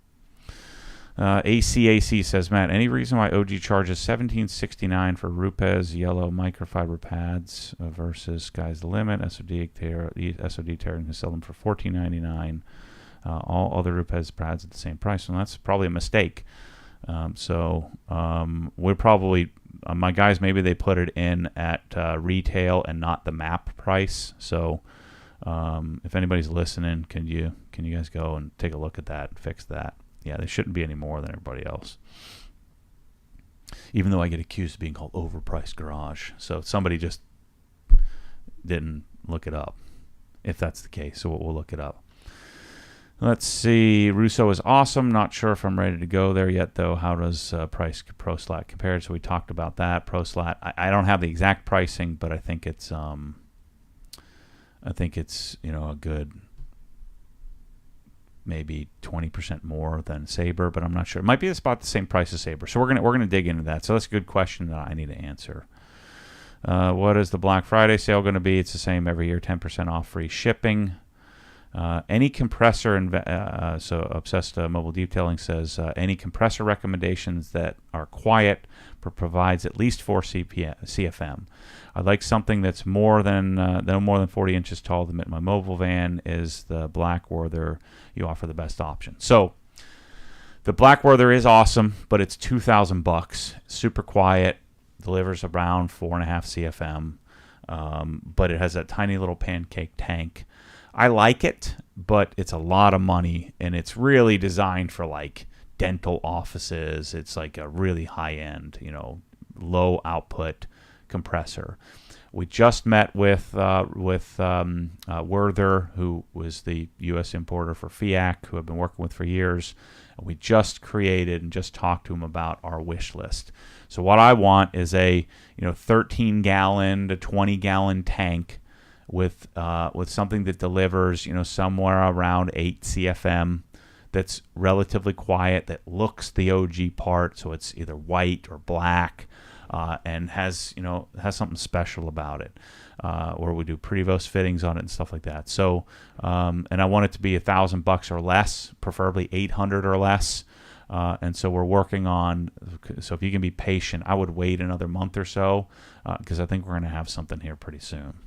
ACAC says, Matt, any reason why OG charges $17.69 for Rupes yellow microfiber pads versus Sky's the Limit? SOD Terran can sell them for $14.99. All other Rupes pads at the same price, and that's probably a mistake. We're probably my guys, maybe they put it in at retail and not the MAP price. So if anybody's listening, can you guys go and take a look at that and fix that? Yeah, they shouldn't be any more than everybody else. Even though I get accused of being called overpriced garage. So somebody just didn't look it up, if that's the case. So we'll look it up. Let's see. Russo is awesome. Not sure if I'm ready to go there yet, though. How does price ProSlat compare? So we talked about that. ProSlat. I don't have the exact pricing, but I think it's a good maybe 20% more than Sabre, but I'm not sure. It might be about the same price as Sabre. So we're gonna dig into that. So that's a good question that I need to answer. What is the Black Friday sale going to be? It's the same every year, 10% off, free shipping. Any compressor, so Obsessed Mobile Detailing says, any compressor recommendations that are quiet but provides at least 4 CFM. I'd like something that's more than no more than 40 inches tall to admit my mobile van. Is the Blackwerther you offer the best option? So the Blackwerther is awesome, but it's $2,000. Super quiet, delivers around 4.5 CFM, but it has that tiny little pancake tank. I like it, but it's a lot of money, and it's really designed for like dental offices. It's like a really high-end, low output compressor. We just met with Werther, who was the U.S. importer for FIAC, who I've been working with for years. And we just created and just talked to him about our wish list. So what I want is a 13-gallon to 20-gallon tank with something that delivers somewhere around 8 CFM. That's relatively quiet, that looks the OG part, so it's either white or black, and has something special about it, or we do Prevost fittings on it and stuff like that. So, and I want it to be $1,000 or less, preferably 800 or less. And so we're working on. So if you can be patient, I would wait another month or so, because I think we're going to have something here pretty soon.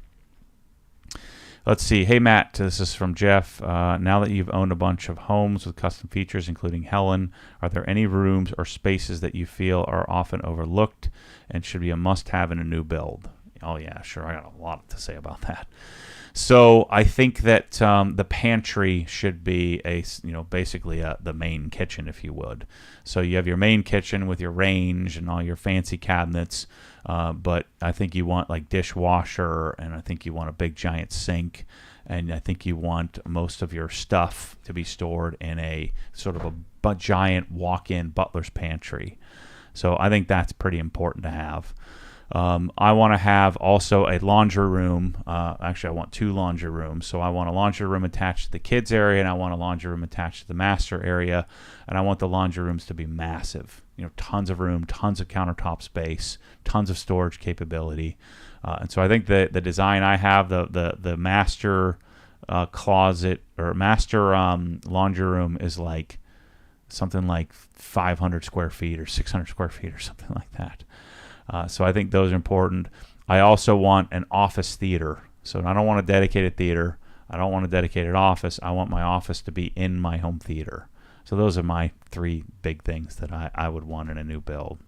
Let's see. Hey, Matt, this is from Jeff. Now that you've owned a bunch of homes with custom features, including Helen, are there any rooms or spaces that you feel are often overlooked and should be a must-have in a new build? Oh, yeah, sure. I got a lot to say about that. So I think that the pantry should be basically the main kitchen, if you would. So you have your main kitchen with your range and all your fancy cabinets, but I think you want like dishwasher, and I think you want a big giant sink, and I think you want most of your stuff to be stored in a sort of a giant walk-in butler's pantry. So I think that's pretty important to have. I want to have also a laundry room. Actually, I want 2 laundry rooms. So I want a laundry room attached to the kids area, and I want a laundry room attached to the master area. And I want the laundry rooms to be massive. Tons of room, tons of countertop space, tons of storage capability. And so I think the design I have, the master closet or master laundry room is like something like 500 square feet or 600 square feet or something like that. So I think those are important. I also want an office theater. So I don't want a dedicated theater. I don't want a dedicated office. I want my office to be in my home theater. So those are my 3 big things that I would want in a new build.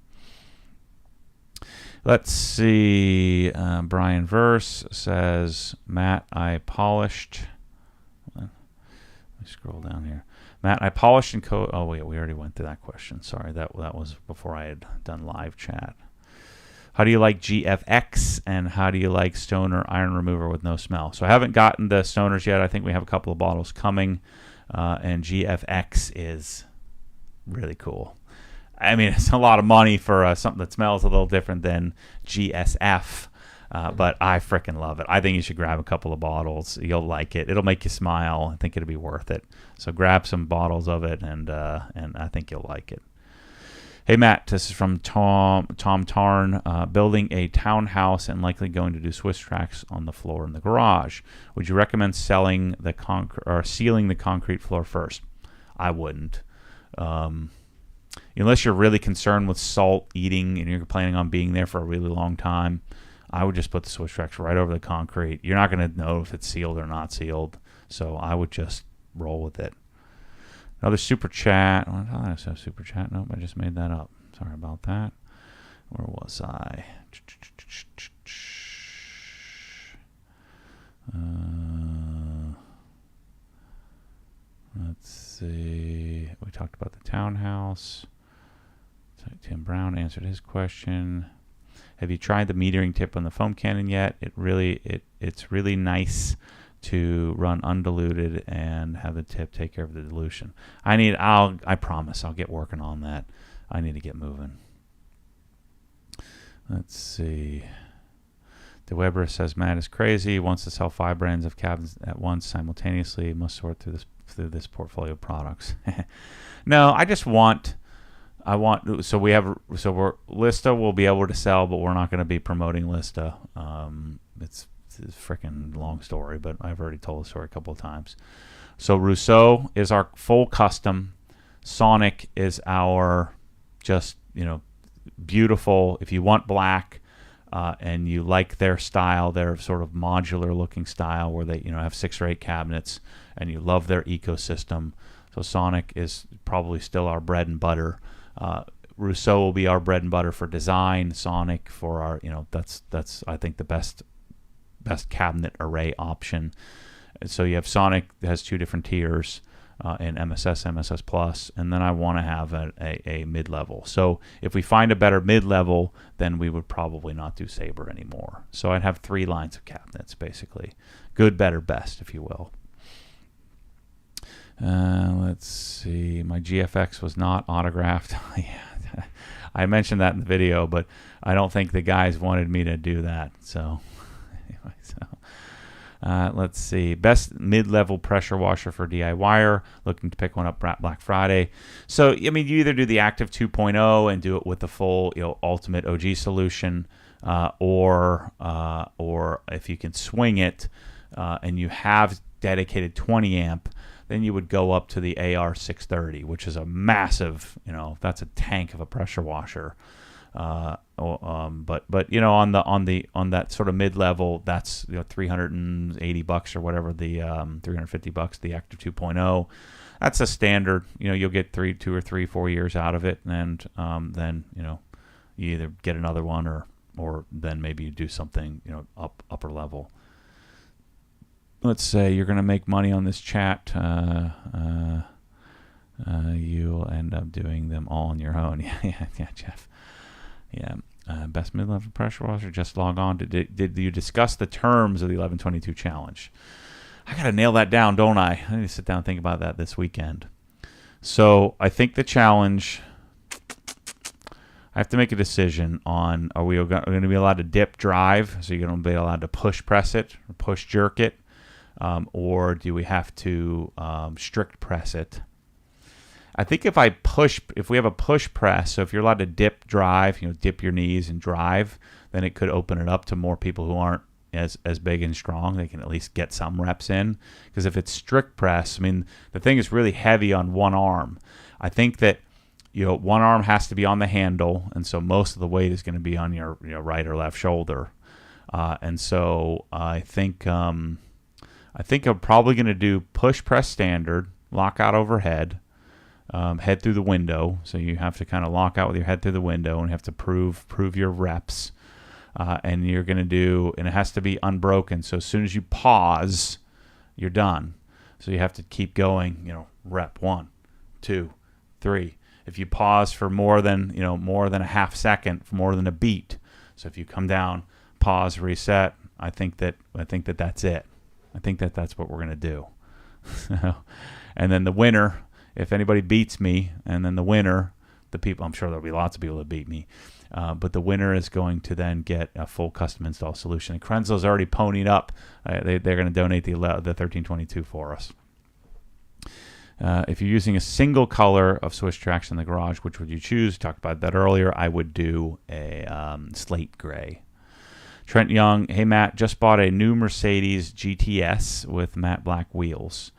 Let's see. Brian Verse says, Matt, I polished. Let me scroll down here. Matt, I polished and oh, wait, we already went through that question. Sorry, that was before I had done live chat. How do you like GFX, and how do you like Stoner Iron Remover with no smell? So I haven't gotten the Stoners yet. I think we have a couple of bottles coming, and GFX is really cool. I mean, it's a lot of money for something that smells a little different than GSF, but I freaking love it. I think you should grab a couple of bottles. You'll like it. It'll make you smile. I think it'll be worth it. So grab some bottles of it, and I think you'll like it. Hey, Matt, this is from Tom Tarn. Building a townhouse and likely going to do Swiss tracks on the floor in the garage. Would you recommend sealing the concrete floor first? I wouldn't. Unless you're really concerned with salt eating and you're planning on being there for a really long time, I would just put the Swiss tracks right over the concrete. You're not going to know if it's sealed or not sealed, so I would just roll with it. Another super chat. Oh, I said super chat. Nope, I just made that up. Sorry about that. Where was I? Let's see. We talked about the townhouse. Tim Brown answered his question. Have you tried the metering tip on the foam cannon yet? It's really nice to run undiluted and have the tip take care of the dilution. I promise I'll get working on that. I need to get moving. Let's see. The Weber says Matt is crazy. Wants to sell 5 brands of cabins at once simultaneously. Must sort through this through this portfolio of products. No, we're Lista will be able to sell, but we're not going to be promoting Lista. It's a freaking long story, but I've already told the story a couple of times. So Rousseau is our full custom. Sonic is our just, beautiful. If you want black and you like their style, their sort of modular looking style where they, have 6 or 8 cabinets, and you love their ecosystem. So Sonic is probably still our bread and butter. Rousseau will be our bread and butter for design. Sonic for our, that's I think the best cabinet array option. And so you have Sonic that has 2 different tiers in MSS Plus, and then I want to have a mid-level. So if we find a better mid-level, then we would probably not do Sabre anymore. So I'd have 3 lines of cabinets, basically. Good, better, best, if you will. Let's see. My GFX was not autographed. Yeah, I mentioned that in the video, but I don't think the guys wanted me to do that. So anyway, let's see. Best mid-level pressure washer for DIYer. Looking to pick one up Black Friday. So, you either do the Active 2.0 and do it with the full, ultimate OG solution, or if you can swing it and you have dedicated 20 amp, then you would go up to the AR630, which is a massive, that's a tank of a pressure washer. But on that sort of mid level, that's $380 or whatever, the $350, the Active 2.0. That's a standard. You'll get 2 or 3, 4 years out of it, and then you either get another one or then maybe you do something upper level. Let's say you're going to make money on this chat. You'll end up doing them all on your own. Yeah, Jeff. Yeah. Best mid-level pressure washer. Just log on. Did you discuss the terms of the 1122 challenge? I got to nail that down, don't I? I need to sit down and think about that this weekend. So I think the challenge, I have to make a decision on, are we going to be allowed to dip drive? So you're going to be allowed to push press it or push jerk it? Or do we have to strict press it? I think if we have a push press, so if you're allowed to dip drive, dip your knees and drive, then it could open it up to more people who aren't as big and strong. They can at least get some reps in. Because if it's strict press, the thing is really heavy on one arm. I think that one arm has to be on the handle, and so most of the weight is going to be on your right or left shoulder. And so I think I'm probably going to do push press standard, lock out overhead, head through the window. So you have to kind of lock out with your head through the window and you have to prove your reps. And you're going to do, and it has to be unbroken. So as soon as you pause, you're done. So you have to keep going, rep 1, 2, 3. If you pause for more than a half second, for more than a beat. So if you come down, pause, reset, I think that that's it. I think that's what we're going to do. And then the winner, if anybody beats me, and then the winner, I'm sure there'll be lots of people that beat me, but the winner is going to then get a full custom install solution. And Krenzel's already ponied up. They're going to donate the 1322 for us. If you're using a single color of Swiss tracks in the garage, which would you choose? Talked about that earlier. I would do a slate gray. Trent Young, hey Matt, just bought a new Mercedes GTS with matte black wheels.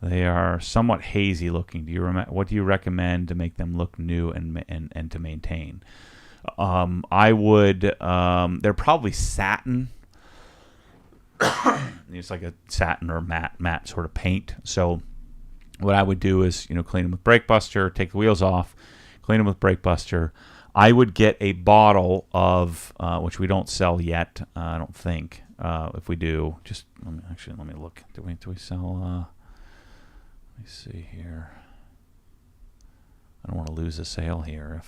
They are somewhat hazy looking. What do you recommend to make them look new and to maintain? I would. They're probably satin. It's like a satin or matte sort of paint. So what I would do is clean them with Brake Buster, take the wheels off, clean them with Brake Buster. I would get a bottle of, which we don't sell yet, I don't think. If we do, let me look. Do we sell? Let me see here. I don't want to lose a sale here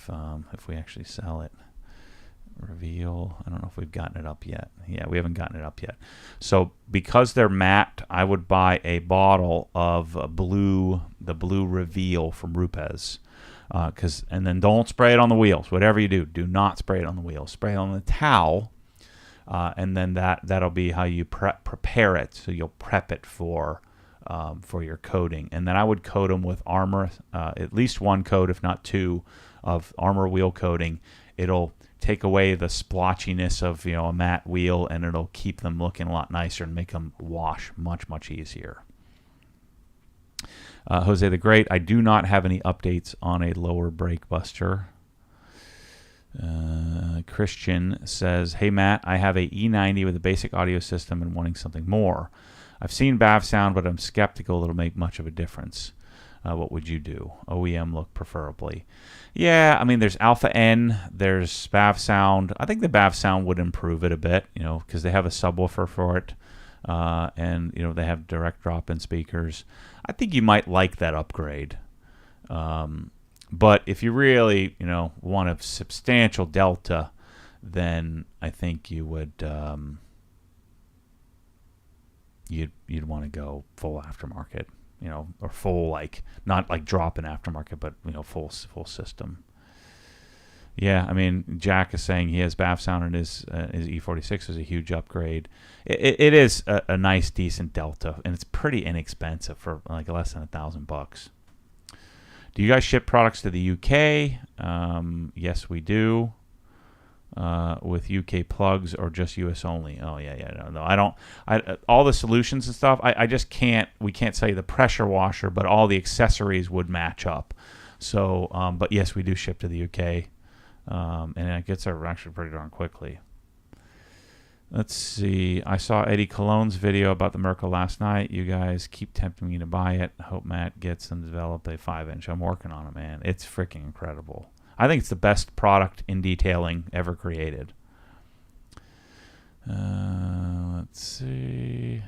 if we actually sell it. Reveal. I don't know if we've gotten it up yet. Yeah, we haven't gotten it up yet. So because they're matte, I would buy a bottle of the blue Reveal from Rupes. And then don't spray it on the wheels. Whatever you do not spray it on the wheels. Spray it on the towel, and then that'll be how you prepare it. So you'll prep it for for your coating. And then I would coat them with Armor, at least one coat, if not two, of Armor wheel coating. It'll take away the splotchiness of a matte wheel, and it'll keep them looking a lot nicer and make them wash much easier. Jose the Great, I do not have any updates on a lower brake buster. Christian says, hey Matt, I have a E90 with a basic audio system and wanting something more. I've seen BavSound, but I'm skeptical it'll make much of a difference. What would you do? OEM look preferably. Yeah, I mean, there's Alpha N, there's BavSound. I think the BavSound would improve it a bit, because they have a subwoofer for it, and they have direct drop-in speakers. I think you might like that upgrade. But if you really, want a substantial delta, then I think you would you'd want to go full aftermarket. Or full, not like drop in aftermarket, but full system. Yeah, I mean, Jack is saying he has BavSound and his E46 is a huge upgrade. It is a nice, decent delta, and it's pretty inexpensive for less than $1,000. Do you guys ship products to the UK? Yes, we do. With UK plugs or just US only? Oh yeah. No, I don't. All the solutions and stuff. I just can't. We can't sell you the pressure washer, but all the accessories would match up. So, but yes, we do ship to the UK, and it gets there actually pretty darn quickly. Let's see. I saw Eddie Cologne's video about the Merkle last night. You guys keep tempting me to buy it. I hope Matt gets them to develop a 5-inch. I'm working on it, man. It's freaking incredible. I think it's the best product in detailing ever created. Let's see.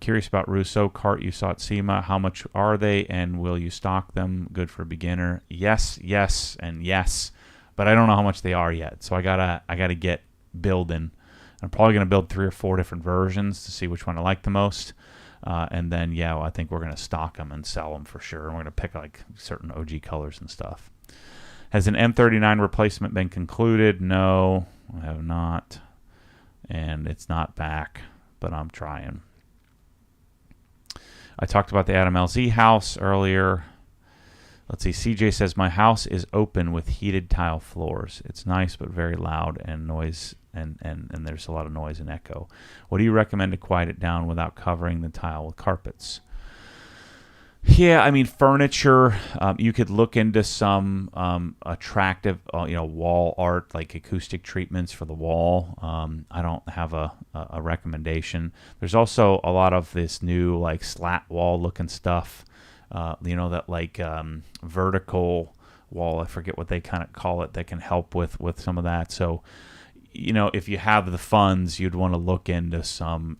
Curious about Russo cart you saw at SEMA. How much are they, and will you stock them? Good for a beginner. Yes, and yes, but I don't know how much they are yet. So I gotta get building. I'm probably gonna build 3 or 4 different versions to see which one I like the most. And then I think we're gonna stock them and sell them for sure. And we're gonna pick certain OG colors and stuff. Has an M39 replacement been concluded? No, I have not. And it's not back, but I'm trying. I talked about the Adam LZ house earlier. Let's see. CJ says, my house is open with heated tile floors. It's nice, but very loud and noise, and there's a lot of noise and echo. What do you recommend to quiet it down without covering the tile with carpets? Yeah, I mean, furniture, you could look into some attractive, wall art, like acoustic treatments for the wall. I don't have a recommendation. There's also a lot of this new, slat wall looking stuff, that vertical wall, I forget what they kind of call it, that can help with some of that. So, if you have the funds, you'd want to look into some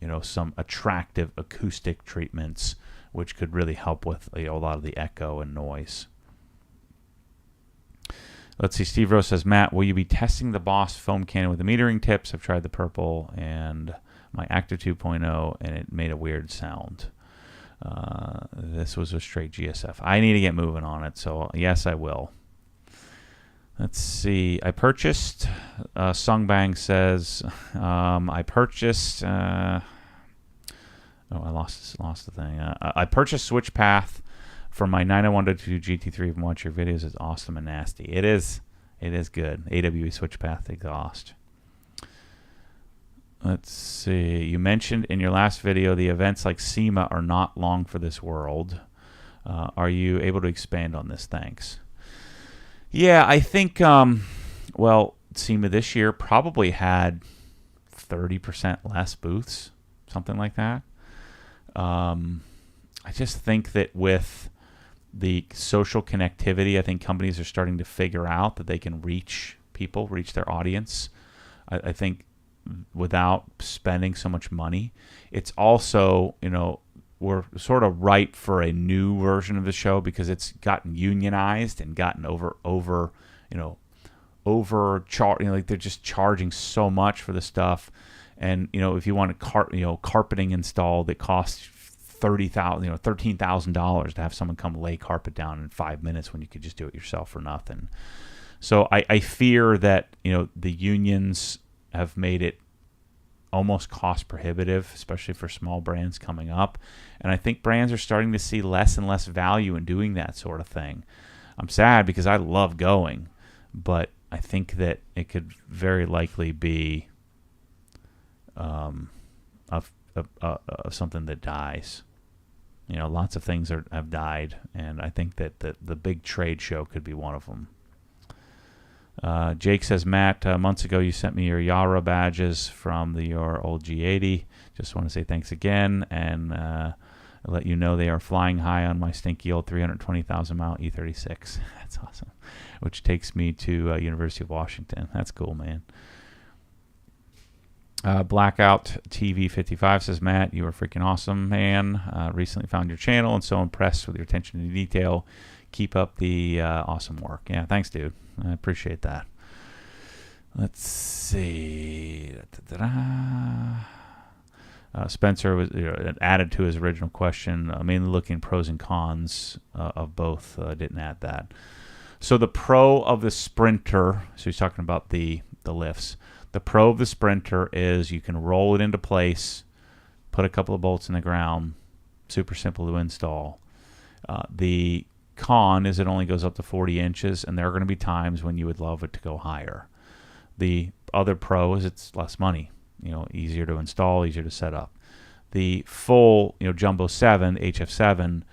attractive acoustic treatments, which could really help with a lot of the echo and noise. Let's see. Steve Rose says, Matt, will you be testing the Boss foam cannon with the metering tips? I've tried the purple and my Active 2.0, and it made a weird sound. This was a straight GSF. I need to get moving on it, so yes, I will. Let's see. I purchased, Sungbang says, I purchased... I lost the thing. I purchased Switch Path for my 901.2 GT3. I've watched your videos. It's awesome and nasty. It is good. AWE Switch Path exhaust. Let's see. You mentioned in your last video the events like SEMA are not long for this world. Are you able to expand on this? Thanks. Yeah, I think, SEMA this year probably had 30% less booths, something like that. I just think that with the social connectivity, I think companies are starting to figure out that they can reach people, reach their audience. I think without spending so much money. It's also, we're sort of ripe for a new version of the show because it's gotten unionized and gotten they're just charging so much for the stuff. And if you want carpeting installed, it costs $13,000 to have someone come lay carpet down in 5 minutes when you could just do it yourself for nothing. So I fear that the unions have made it almost cost prohibitive, especially for small brands coming up. And I think brands are starting to see less and less value in doing that sort of thing. I'm sad because I love going, but I think that it could very likely be of something that dies. Lots of things have died, and I think that the big trade show could be one of them. Jake says, Matt, months ago you sent me your Yara badges from your old G80. Just want to say thanks again, and let you know they are flying high on my stinky old 320,000 mile E36. That's awesome. Which takes me to University of Washington. That's cool, man. Blackout TV 55 says, Matt, you are freaking awesome, man. Recently found your channel and so impressed with your attention to detail. Keep up the awesome work. Yeah, thanks, dude. I appreciate that. Let's see. Spencer was added to his original question, mainly looking at pros and cons of both. Didn't add that. So the pro of the Sprinter, so he's talking about the lifts. The pro of the Sprinter is you can roll it into place, put a couple of bolts in the ground, super simple to install. The con is it only goes up to 40 inches, and there are going to be times when you would love it to go higher. The other pro is it's less money, easier to install, easier to set up. The full, Jumbo 7, HF7,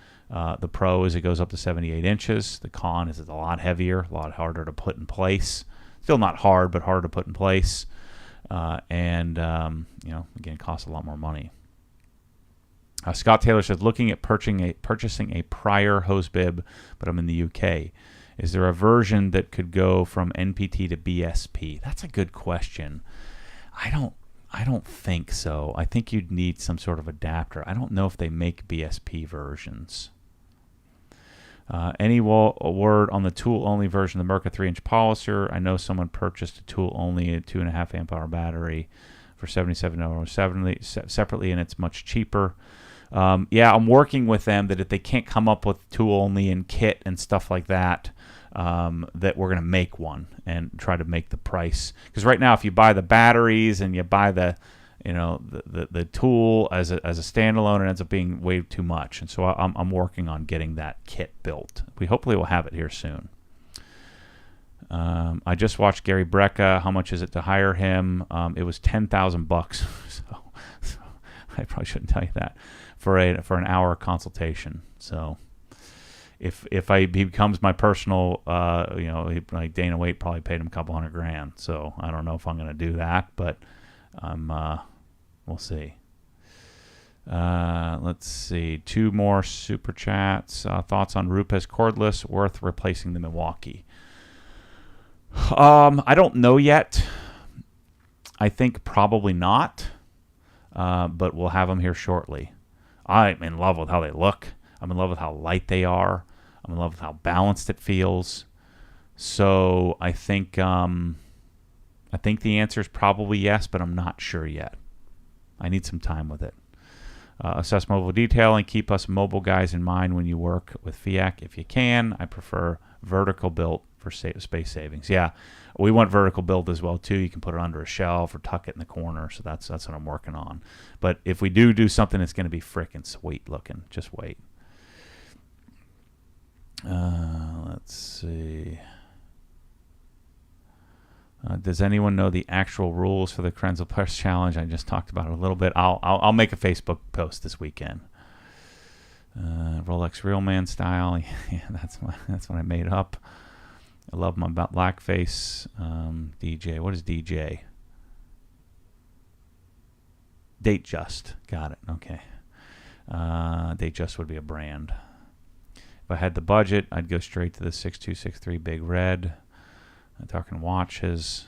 the pro is it goes up to 78 inches. The con is it's a lot heavier, a lot harder to put in place. Still not hard, but harder to put in place. And again, costs a lot more money. Scott Taylor says, looking at purchasing a prior hose bib, but I'm in the UK. Is there a version that could go from NPT to BSP? That's a good question. I don't think so. I think you'd need some sort of adapter. I don't know if they make BSP versions. Any word on the tool-only version of the Mirka 3-inch polisher? I know someone purchased a tool-only 2.5 amp hour battery for $77 separately, and it's much cheaper. Yeah, I'm working with them that if they can't come up with tool-only and kit and stuff like that, that we're going to make one and try to make the price. Because right now, if you buy the batteries and you buy the tool as a standalone, it ends up being way too much. And so I'm working on getting that kit built. We hopefully will have it here soon. I just watched Gary Brecka. How much is it to hire him? It was $10,000. So I probably shouldn't tell you that for an hour consultation. So if he becomes my personal, like Dana Waite probably paid him a couple $100,000. So I don't know if I'm going to do that, but we'll see. Let's see. 2 more super chats. Thoughts on Rupes cordless worth replacing the Milwaukee? I don't know yet. I think probably not. But we'll have them here shortly. I'm in love with how they look. I'm in love with how light they are. I'm in love with how balanced it feels. So I think the answer is probably yes, but I'm not sure yet. I need some time with it. Assess mobile detailing. Keep us mobile guys in mind when you work with FIAC if you can. I prefer vertical built for space savings. Yeah, we want vertical build as well too. You can put it under a shelf or tuck it in the corner. So that's what I'm working on. But if we do something, it's going to be frickin' sweet looking. Just wait. Let's see. Does anyone know the actual rules for the Krenzel Press Challenge? I just talked about it a little bit. I'll make a Facebook post this weekend. Rolex Realman style. Yeah, that's what I made up. I love my blackface. DJ. What is DJ? Datejust. Got it. Okay. Datejust would be a brand. If I had the budget, I'd go straight to the 6263 Big Red. I'm talking watches.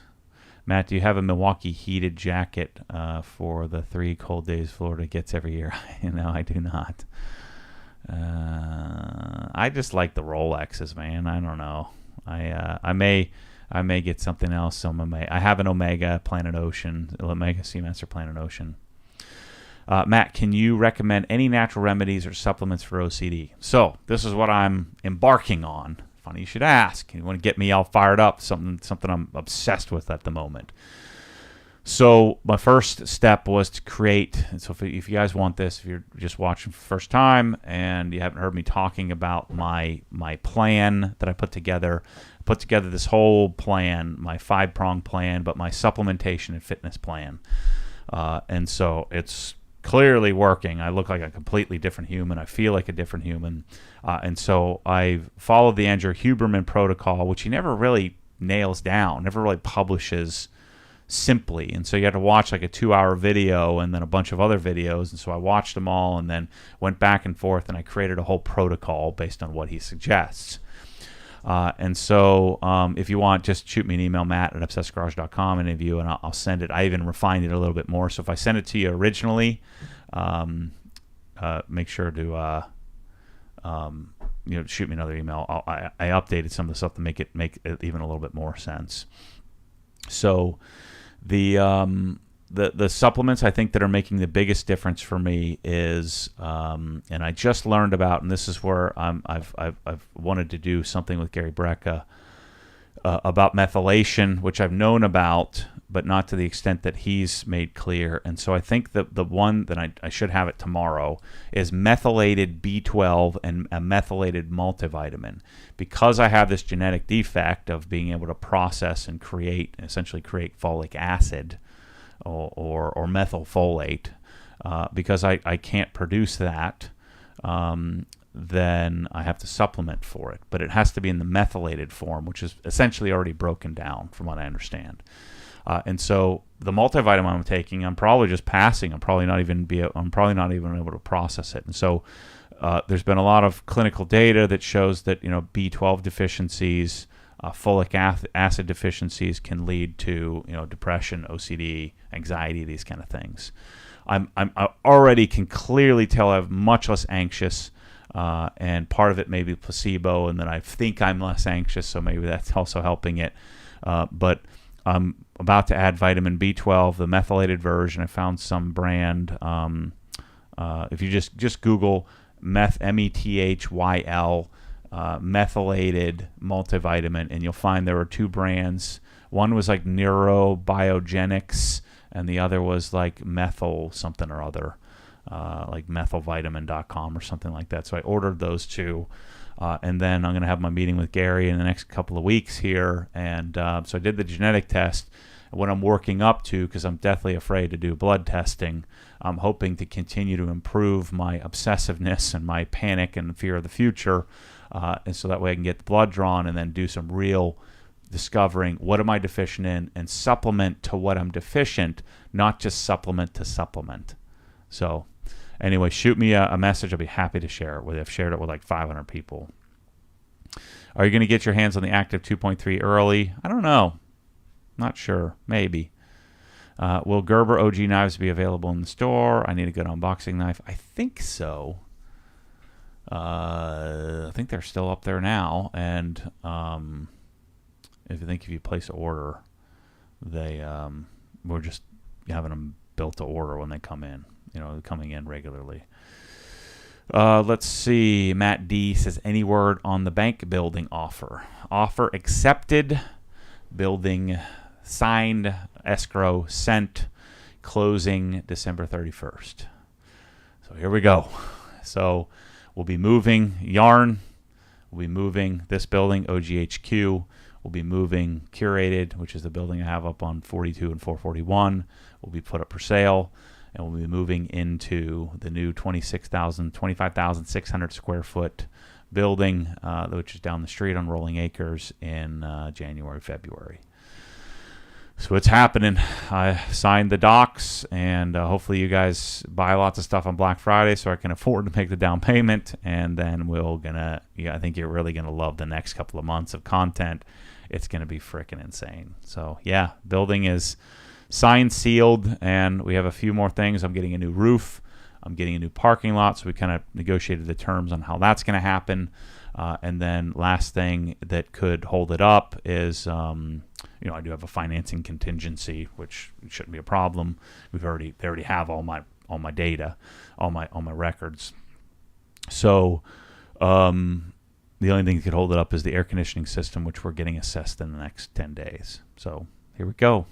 Matt, do you have a Milwaukee heated jacket for the 3 cold days Florida gets every year? No, I do not. I just like the Rolexes, man. I don't know. I may get something else. I have an Omega Planet Ocean, Omega Seamaster Planet Ocean. Matt, can you recommend any natural remedies or supplements for OCD? So this is what I'm embarking on. Funny you should ask. You want to get me all fired up, something I'm obsessed with at the moment. So my first step was to create, and so if you guys want this, if you're just watching for the first time and you haven't heard me talking about my plan that I put together this whole plan, my 5-prong plan, but my supplementation and fitness plan. And so it's clearly working. I look like a completely different human. I feel like a different human. And so I've followed the Andrew Huberman protocol, which he never really nails down, never really publishes simply. And so you had to watch like a 2-hour video and then a bunch of other videos. And so I watched them all and then went back and forth, and I created a whole protocol based on what he suggests. And so if you want, just shoot me an email, matt@obsessedgarage.com, any of you, and I'll send it. I even refined it a little bit more. So if I send it to you originally, make sure to shoot me another email. I updated some of the stuff to make it even a little bit more sense. So the supplements I think that are making the biggest difference for me is, and I just learned about, and this is where I've wanted to do something with Gary Brecka about methylation, which I've known about, but not to the extent that he's made clear. And so I think that the one that I should have it tomorrow is methylated B12 and a methylated multivitamin. Because I have this genetic defect of being able to process and essentially create folic acid or methylfolate, because I can't produce that, then I have to supplement for it. But it has to be in the methylated form, which is essentially already broken down from what I understand. And so the multivitamin I'm taking, I'm probably just passing. I'm probably not even able to process it. And so there's been a lot of clinical data that shows that B12 deficiencies, folic acid deficiencies can lead to depression, OCD, anxiety, these kind of things. I already can clearly tell I'm much less anxious, and part of it may be placebo, and then I think I'm less anxious, so maybe that's also helping it. But I'm about to add vitamin B12, the methylated version. I found some brand. If you just Google METHYL methylated multivitamin, and you'll find there were 2 brands. One was like Neurobiogenics, and the other was like methyl something or other, like methylvitamin.com or something like that. So I ordered those 2. And then I'm going to have my meeting with Gary in the next couple of weeks here. And so I did the genetic test. What I'm working up to, because I'm deathly afraid to do blood testing, I'm hoping to continue to improve my obsessiveness and my panic and fear of the future. And so that way I can get the blood drawn and then do some real discovering what am I deficient in and supplement to what I'm deficient, not just supplement to supplement. So anyway, shoot me a message. I'll be happy to share it with you. I've shared it with like 500 people. Are you going to get your hands on the Active 2.3 early? I don't know. Not sure. Maybe. Will Gerber OG knives be available in the store? I need a good unboxing knife. I think so. I think they're still up there now. And if you place an order, we're just having them built to order when they come in. Coming in regularly. Let's see. Matt D says, any word on the bank building offer? Offer accepted. Building signed. Escrow sent. Closing December 31st. So here we go. So we'll be moving Yarn. We'll be moving this building, OGHQ. We'll be moving Curated, which is the building I have up on 42 and 441. Will be put up for sale. And we'll be moving into the new 25,600 square foot building, which is down the street on Rolling Acres in January, February. So it's happening. I signed the docs, and hopefully you guys buy lots of stuff on Black Friday so I can afford to make the down payment. And then I think you're really going to love the next couple of months of content. It's going to be freaking insane. So yeah, building is signed, sealed, and we have a few more things. I'm getting a new roof. I'm getting a new parking lot, so we kind of negotiated the terms on how that's going to happen. And then last thing that could hold it up is, I do have a financing contingency, which shouldn't be a problem. They already have all my data, all my records. So the only thing that could hold it up is the air conditioning system, which we're getting assessed in the next 10 days. So here we go.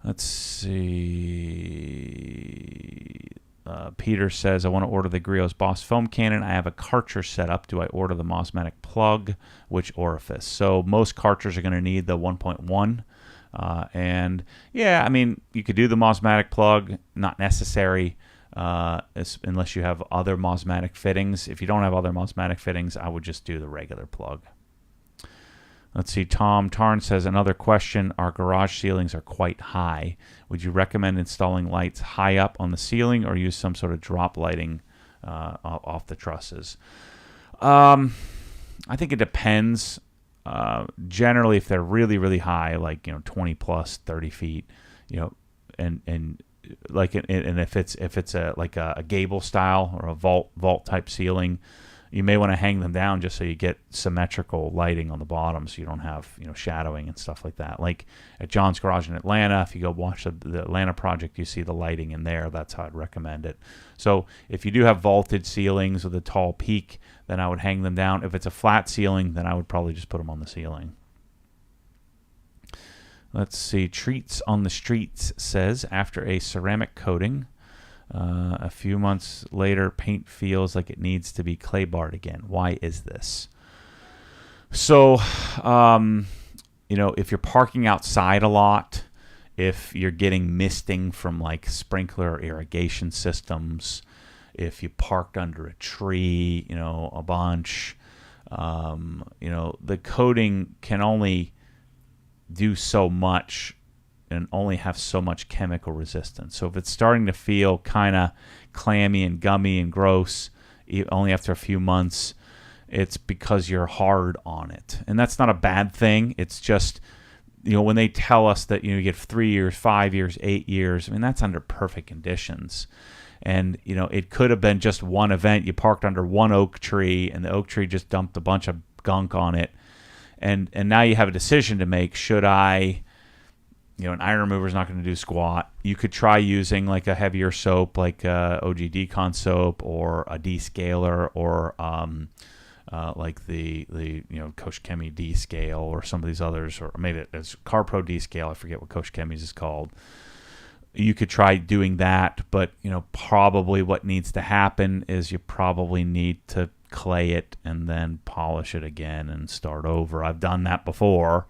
Let's see. Peter says, I want to order the Griot's Boss foam cannon. I have a Karcher set up. Do I order the Mosmatic plug? Which orifice? So most Karchers are going to need the 1.1. And yeah, I mean, you could do the Mosmatic plug. Not necessary unless you have other Mosmatic fittings. If you don't have other Mosmatic fittings, I would just do the regular plug. Let's see. Tom Tarn says, another question. Our garage ceilings are quite high. Would you recommend installing lights high up on the ceiling or use some sort of drop lighting off the trusses? I think it depends. Generally, if they're really, really high, like 20 plus, 30 feet, and like and if it's a gable style or a vault type ceiling, you may want to hang them down just so you get symmetrical lighting on the bottom, so you don't have shadowing and stuff like that. Like at John's Garage in Atlanta, if you go watch the Atlanta project, you see the lighting in there. That's how I'd recommend it. So if you do have vaulted ceilings with a tall peak, then I would hang them down. If it's a flat ceiling, then I would probably just put them on the ceiling. Let's see. Treats on the Streets says, after a ceramic coating, a few months later, paint feels like it needs to be clay barred again. Why is this? So, if you're parking outside a lot, if you're getting misting from like sprinkler irrigation systems, if you parked under a tree, a bunch, the coating can only do so much and only have so much chemical resistance. So if it's starting to feel kind of clammy and gummy and gross only after a few months, it's because you're hard on it. And that's not a bad thing. It's just, when they tell us that you get 3 years, 5 years, 8 years, I mean, that's under perfect conditions. And, it could have been just one event. You parked under one oak tree and the oak tree just dumped a bunch of gunk on it. And now you have a decision to make. Should I, an iron remover is not going to do squat. You could try using like a heavier soap, like OG Decon soap, or a descaler, or like the Coach Chemi D-Scale, or some of these others, or maybe it's CarPro D-Scale. I forget what Coach Chemi's is called. You could try doing that, but probably what needs to happen is you probably need to clay it and then polish it again and start over. I've done that before.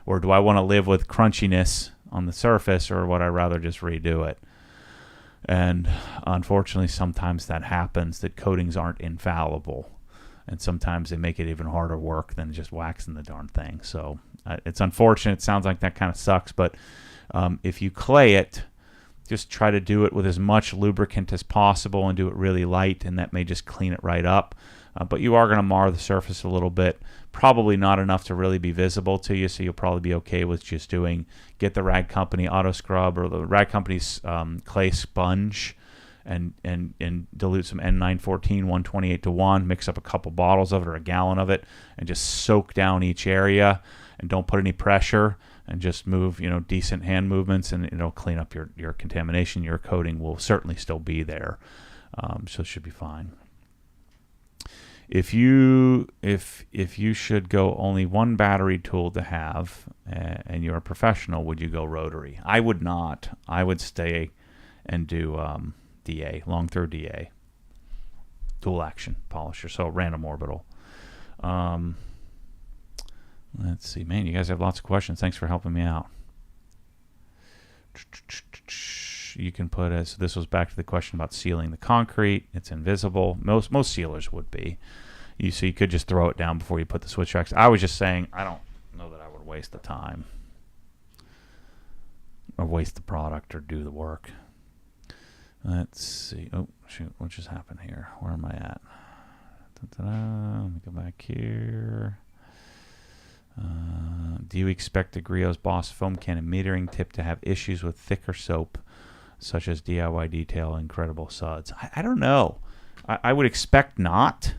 Or do I want to live with crunchiness on the surface, or would I rather just redo it? And unfortunately, sometimes that happens, that coatings aren't infallible. And sometimes they make it even harder work than just waxing the darn thing. So it's unfortunate. It sounds like that kind of sucks. But if you clay it, just try to do it with as much lubricant as possible and do it really light, and that may just clean it right up. But you are going to mar the surface a little bit. Probably not enough to really be visible to you, so you'll probably be okay with just get the Rag Company Auto Scrub or the Rag Company's clay sponge, and dilute some N914 128:1, mix up a couple bottles of it or a gallon of it, and just soak down each area, and don't put any pressure, and just move decent hand movements, and it'll clean up your contamination. Your coating will certainly still be there, so it should be fine. If you should go only one battery tool to have, and you're a professional, would you go rotary? I would not. I would stay and do DA, long throw DA, dual action polisher, so random orbital. Let's see, man, you guys have lots of questions. Thanks for helping me out. You can put so this was back to the question about sealing the concrete. It's invisible. Most sealers would be. So you could just throw it down before you put the switch tracks. I was just saying, I don't know that I would waste the time or waste the product or do the work. Let's see. Oh, shoot. What just happened here? Where am I at? Let me go back here. Do you expect the Griot's Boss foam cannon metering tip to have issues with thicker soap, such as DIY Detail Incredible Suds? I don't know. I would expect not,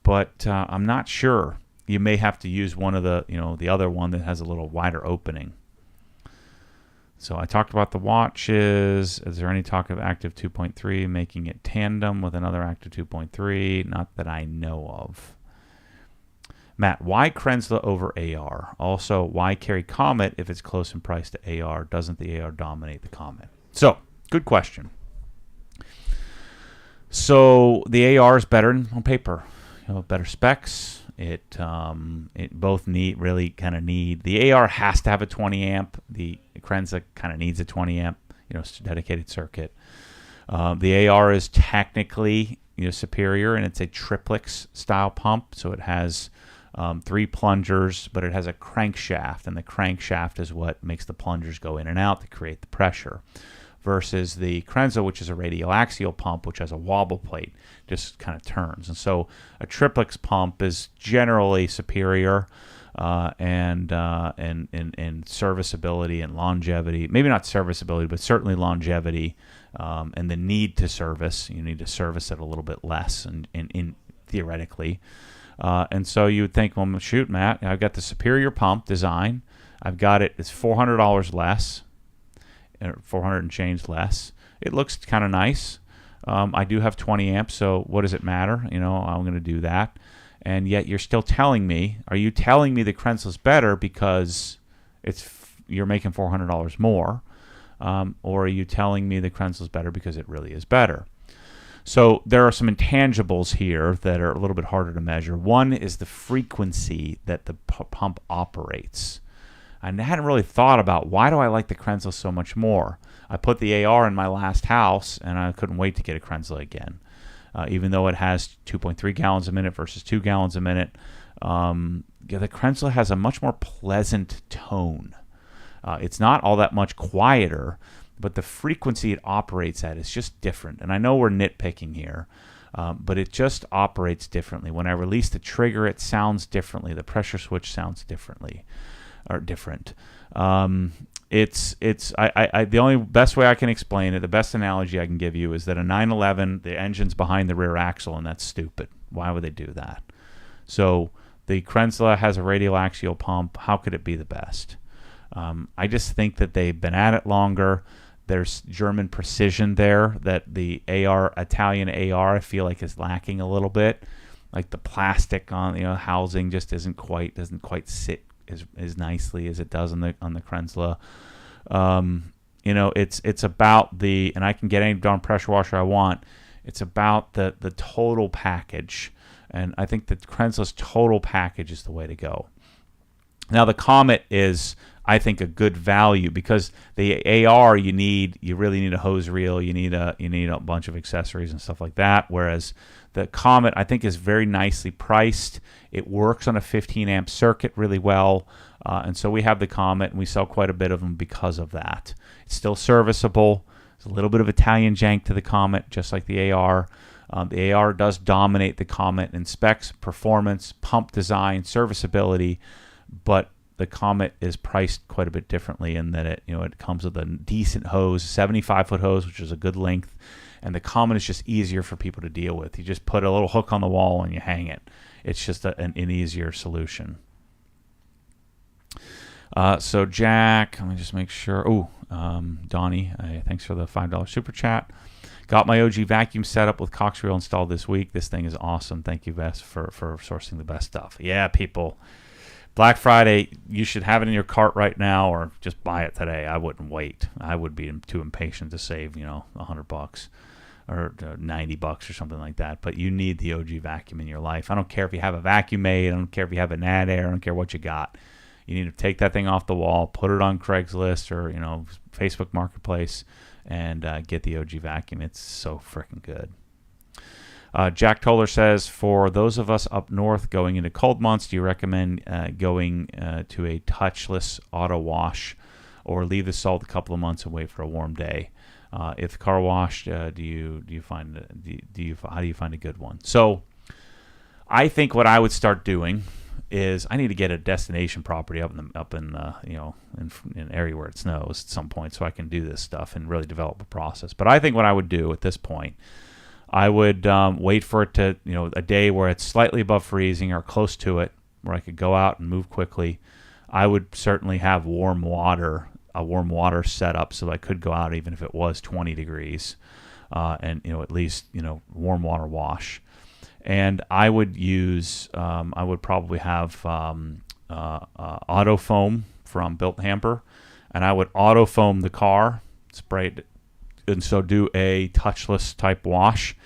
but I'm not sure. You may have to use one of the other one that has a little wider opening. So I talked about the watches. Is there any talk of Active 2.3 making it tandem with another Active 2.3? Not that I know of. Matt, why Krensla over AR? Also, why carry Comet if it's close in price to AR? Doesn't the AR dominate the Comet? So, good question. So the AR is better on paper, better specs. It both really kind of need. The AR has to have a 20 amp. The Krensla kind of needs a 20 amp, dedicated circuit. The AR is technically superior, and it's a triplex style pump, so it has 3 plungers, but it has a crankshaft, and the crankshaft is what makes the plungers go in and out to create the pressure. Versus the Krensla, which is a radial axial pump, which has a wobble plate, just kind of turns. And so a triplex pump is generally superior and serviceability and longevity. Maybe not serviceability, but certainly longevity and the need to service. You need to service it a little bit less, and theoretically. And so you would think, well, shoot, Matt, I've got the superior pump design. I've got it. It's $400 less. 400 and change less. It looks kind of nice. I do have 20 amps, so what does it matter? I'm going to do that. And yet you're still telling me, are you telling me the Krensla's better because you're making $400 more? Or are you telling me the Krensla's better because it really is better? So there are some intangibles here that are a little bit harder to measure. One is the frequency that the pump operates. I hadn't really thought about, why do I like the Krensla so much more? I put the AR in my last house, and I couldn't wait to get a Krensla again. Even though it has 2.3 gallons a minute versus 2 gallons a minute, the Krensla has a much more pleasant tone. It's not all that much quieter, but the frequency it operates at is just different. And I know we're nitpicking here, but it just operates differently. When I release the trigger, it sounds differently. The pressure switch sounds different. The only best way I can explain it, the best analogy I can give you, is that a 911, the engine's behind the rear axle, and that's stupid. Why would they do that? So the Krensla has a radial axial pump. How could it be the best? I just think that they've been at it longer. There's German precision there that the Italian AR, I feel like, is lacking a little bit. Like the plastic on housing just doesn't quite sit as nicely as it does on the Krensla. It's about and I can get any darn pressure washer I want. It's about the total package, and I think the Krensla's total package is the way to go. Now the Comet is, I think, a good value because the AR you really need a hose reel, you need a bunch of accessories and stuff like that. Whereas the Comet, I think, is very nicely priced. It works on a 15 amp circuit really well, and so we have the Comet, and we sell quite a bit of them because of that. It's still serviceable. There's a little bit of Italian jank to the Comet, just like the AR. The AR does dominate the Comet in specs, performance, pump design, serviceability, but the Comet is priced quite a bit differently in that it comes with a decent hose, 75-foot hose, which is a good length, and the Comet is just easier for people to deal with. You just put a little hook on the wall and you hang it. It's just an easier solution. So Jack, let me just make sure. Donnie, thanks for the $5 super chat. Got my OG vacuum set up with Cox Reel installed this week. This thing is awesome. Thank you, Bess, for sourcing the best stuff. Yeah, people. Black Friday, you should have it in your cart right now, or just buy it today. I wouldn't wait. I would be too impatient to save, $100 or $90 or something like that. But you need the OG vacuum in your life. I don't care if you have a Vacuum Mate. I don't care if you have a NatAir. I don't care what you got. You need to take that thing off the wall, put it on Craigslist or Facebook Marketplace, and get the OG vacuum. It's so freaking good. Jack Toller says, for those of us up north going into cold months, do you recommend going to a touchless auto wash, or leave the salt a couple of months and wait for a warm day? If car washed, how do you find a good one? So I think what I would start doing is I need to get a destination property up in an area where it snows at some point, so I can do this stuff and really develop a process. But I think what I would do at this point, I would wait for it to, a day where it's slightly above freezing or close to it, where I could go out and move quickly. I would certainly have a warm water set up so that I could go out even if it was 20 degrees, and at least warm water wash. And I would use, I would probably have auto foam from Built Hamper, and I would auto foam the car, spray it, and so do a touchless type wash.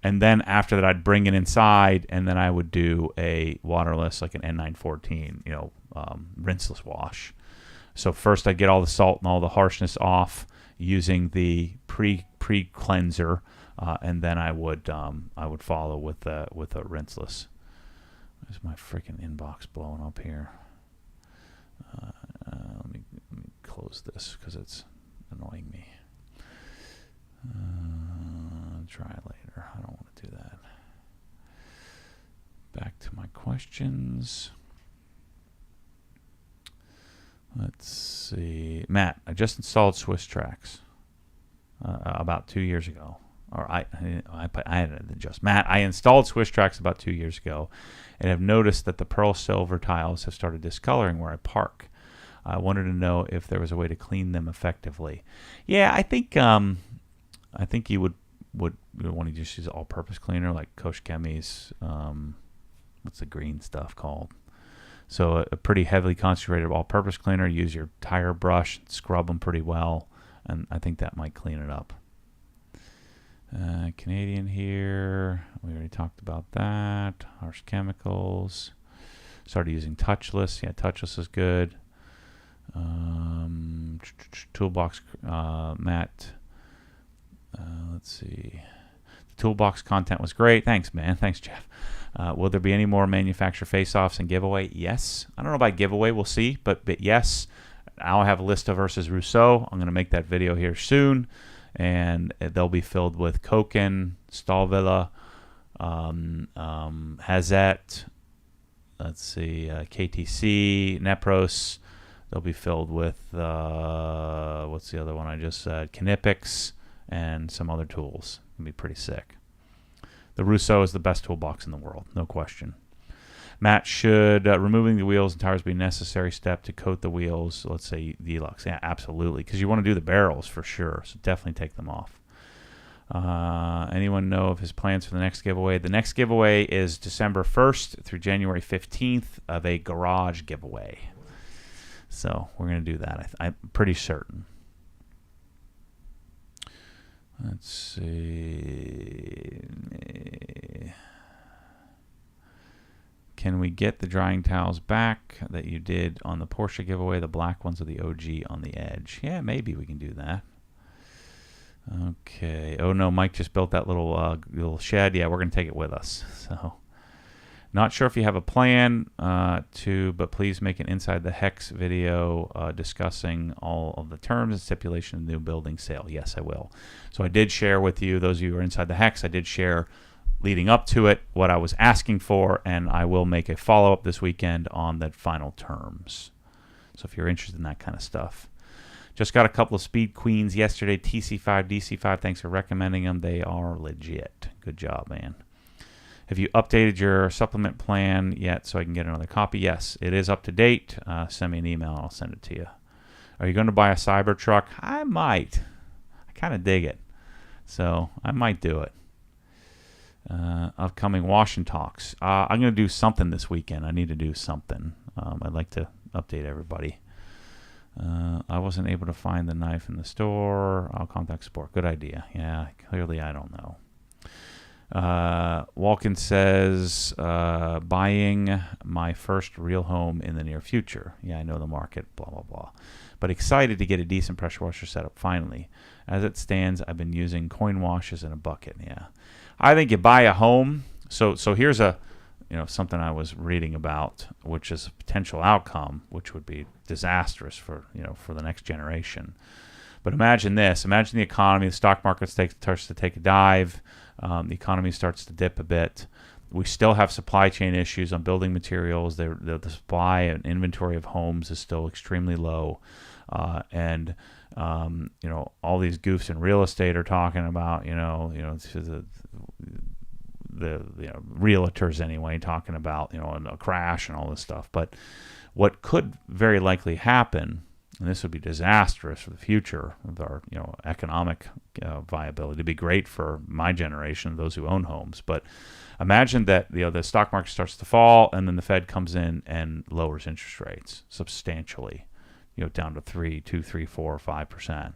And then after that, I'd bring it inside, and then I would do a waterless, like an N914, rinseless wash. So first I'd get all the salt and all the harshness off using the pre-cleanser, and then I would follow with a rinseless. There's my freaking inbox blowing up here. Let me close this because it's annoying me. Try it later. I don't want to do that. Back to my questions. Let's see. Matt, I just installed Swiss Tracks about 2 years ago. Or I had to adjust. Matt, I installed Swiss Tracks about 2 years ago and have noticed that the pearl silver tiles have started discoloring where I park. I wanted to know if there was a way to clean them effectively. Yeah, I think you would want to just use an all-purpose cleaner like Koch Chemi's, what's the green stuff called? So a pretty heavily concentrated all-purpose cleaner. Use your tire brush, scrub them pretty well, and I think that might clean it up. Canadian here. We already talked about that. Harsh chemicals. Started using touchless. Yeah, touchless is good. Toolbox, Matt. Let's see. The toolbox content was great. Thanks, man. Thanks, Jeff. Will there be any more manufacturer face-offs and giveaway? Yes. I don't know about giveaway. We'll see. But yes. I'll have a list of versus Rousseau. I'm going to make that video here soon. And they'll be filled with Koken, Stahlvilla, Hazet, let's see, KTC, Nepros. They'll be filled with, what's the other one I just said? Knipex and some other tools. It'll be pretty sick. The Rousseau is the best toolbox in the world, no question. Matt, should removing the wheels and tires be a necessary step to coat the wheels? Let's say the Elux. Yeah, absolutely, because you want to do the barrels for sure. So definitely take them off. Anyone know of his plans for the next giveaway? The next giveaway is December 1st through January 15th of a garage giveaway. So we're going to do that. I'm pretty certain. Let's see. Can we get the drying towels back that you did on the Porsche giveaway? The black ones are the OG on the edge. Yeah, maybe we can do that. Okay. Oh no, Mike just built that little shed. Yeah, we're gonna take it with us. So, not sure if you have a plan but please make an inside the hex video discussing all of the terms and stipulations of the new building sale. Yes, I will. So I did share with you, those of you who are inside the hex, I did share leading up to it what I was asking for, and I will make a follow-up this weekend on the final terms. So if you're interested in that kind of stuff. Just got a couple of Speed Queens yesterday, TC5, DC5. Thanks for recommending them. They are legit. Good job, man. Have you updated your supplement plan yet so I can get another copy? Yes, it is up to date. Send me an email and I'll send it to you. Are you going to buy a Cybertruck? I might. I kind of dig it. So I might do it. Upcoming wash and talks. I'm going to do something this weekend. I need to do something. I'd like to update everybody. I wasn't able to find the knife in the store. I'll contact support. Good idea. Yeah, clearly I don't know. Walken says, buying my first real home in the near future. Yeah, I know the market, blah, blah, blah. But excited to get a decent pressure washer set up finally. As it stands, I've been using coin washes in a bucket. Yeah. I think you buy a home. So here's something I was reading about, which is a potential outcome, which would be disastrous for the next generation. But imagine this. Imagine the economy. The stock market starts to take a dive. The economy starts to dip a bit. We still have supply chain issues on building materials. The supply and inventory of homes is still extremely low. And all these goofs in real estate are talking about, the realtors anyway, talking about, a crash and all this stuff. But what could very likely happen And this would be disastrous for the future of our economic viability. It'd be great for my generation, those who own homes. But imagine that the stock market starts to fall, and then the Fed comes in and lowers interest rates substantially, down to 3, 2, 3, 4, 5%.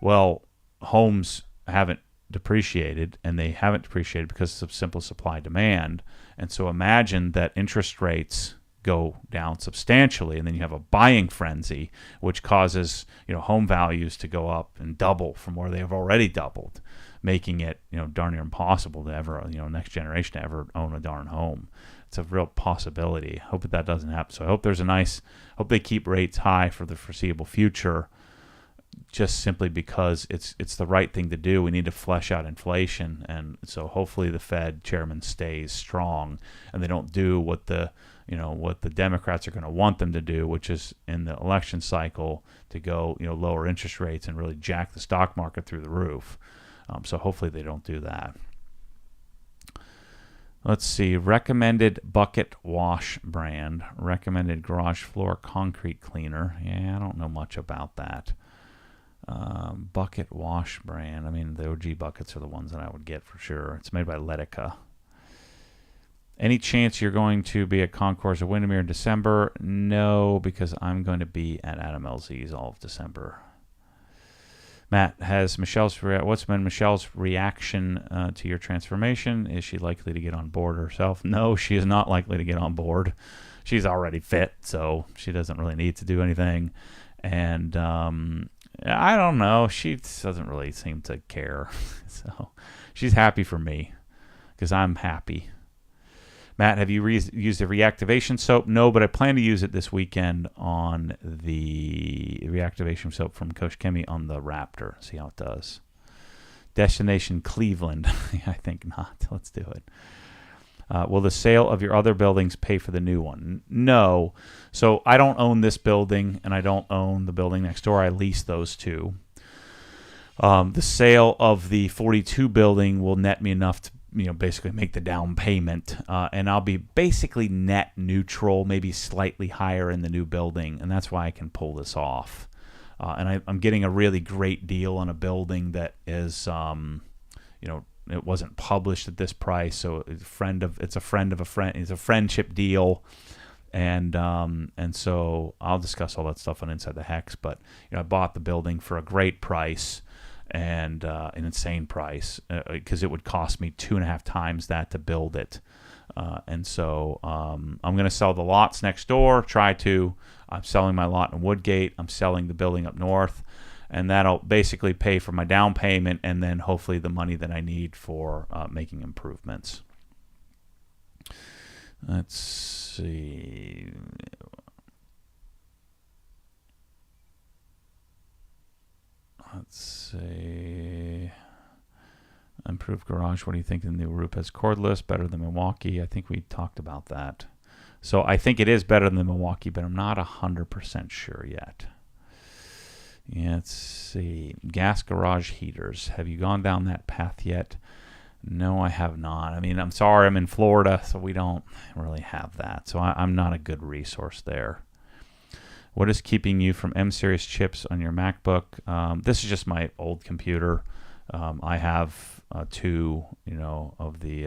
Well, homes haven't depreciated, and they haven't depreciated because of simple supply demand. And so imagine that interest rates go down substantially, and then you have a buying frenzy, which causes home values to go up and double from where they have already doubled, making it darn near impossible to ever next generation to ever own a darn home. It's a real possibility. I hope that doesn't happen. So I hope hope they keep rates high for the foreseeable future, just simply because it's the right thing to do. We need to flesh out inflation, and so hopefully the Fed chairman stays strong, and they don't do what the Democrats are going to want them to do, which is in the election cycle to go lower interest rates and really jack the stock market through the roof. So hopefully they don't do that. Let's see. Recommended bucket wash brand. Recommended garage floor concrete cleaner. Yeah, I don't know much about that. Bucket wash brand. I mean, the OG buckets are the ones that I would get for sure. It's made by Letica. Any chance you're going to be at Concourse or Windermere in December? No, because I'm going to be at Adam LZ's all of December. Matt, what's been Michelle's reaction to your transformation? Is she likely to get on board herself? No, she is not likely to get on board. She's already fit, so she doesn't really need to do anything. And I don't know. She doesn't really seem to care. So she's happy for me because I'm happy. Matt, have you used the reactivation soap? No, but I plan to use it this weekend on the reactivation soap from Coach Kemi on the Raptor. See how it does. Destination Cleveland. I think not. Let's do it. Will the sale of your other buildings pay for the new one? No. So I don't own this building, and I don't own the building next door. I lease those two. The sale of the 42 building will net me enough to basically make the down payment, and I'll be basically net neutral, maybe slightly higher in the new building, and that's why I can pull this off. And I'm getting a really great deal on a building that is, it wasn't published at this price, so it's a friend of a friend. It's a friendship deal, and so I'll discuss all that stuff on Inside the Hex. But I bought the building for a great price. And an insane price because it would cost me 2.5 times that to build it. And so I'm going to sell the lots next door. I'm selling my lot in Woodgate. I'm selling the building up north. And that'll basically pay for my down payment and then hopefully the money that I need for making improvements. Let's see. Let's see. Improved garage. What do you think? The new roof has cordless, better than Milwaukee. I think we talked about that. So I think it is better than Milwaukee, but I'm not 100% sure yet. Yeah, let's see. Gas garage heaters. Have you gone down that path yet? No, I have not. I mean, I'm sorry. I'm in Florida, so we don't really have that. So I'm not a good resource there. What is keeping you from M-Series chips on your MacBook? This is just my old computer. I have two, of the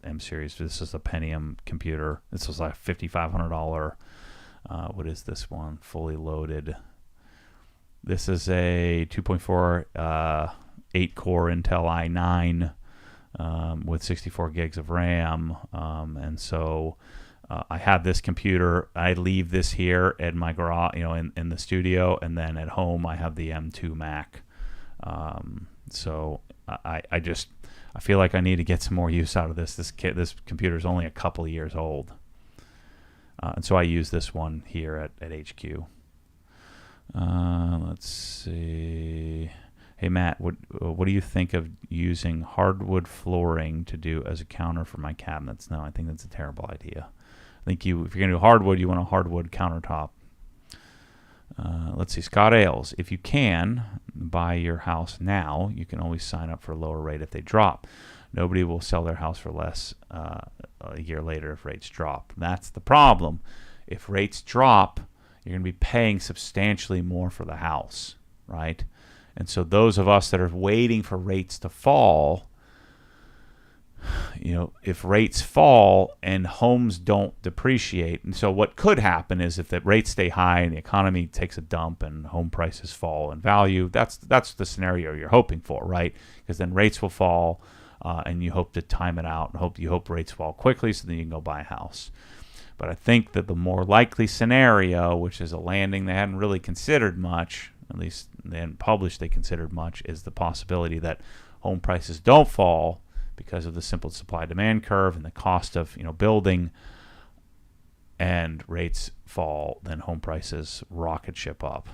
M-Series. This is a Pentium computer. This was like $5,500. What is this one? Fully loaded. This is a 2.4 8-core Intel i9 with 64 gigs of RAM, and so. I have this computer. I leave this here at my garage, in the studio, and then at home I have the M2 Mac. So I feel like I need to get some more use out of this. This computer is only a couple of years old, and so I use this one here at HQ. Let's see. Hey Matt, what do you think of using hardwood flooring to do as a counter for my cabinets? No, I think that's a terrible idea. I think if you're going to do hardwood, you want a hardwood countertop. Let's see. Scott Ailes. If you can buy your house now, you can always sign up for a lower rate if they drop. Nobody will sell their house for less a year later if rates drop. That's the problem. If rates drop, you're going to be paying substantially more for the house, right? And so those of us that are waiting for rates to fall, if rates fall and homes don't depreciate, and so what could happen is if the rates stay high and the economy takes a dump and home prices fall in value, that's the scenario you're hoping for, right? Because then rates will fall, and you hope to time it out and you hope rates fall quickly so then you can go buy a house. But I think that the more likely scenario, which is a landing they hadn't really considered much, at least they hadn't published they considered much, is the possibility that home prices don't fall because of the simple supply-demand curve and the cost of building, and rates fall, then home prices rocket ship up.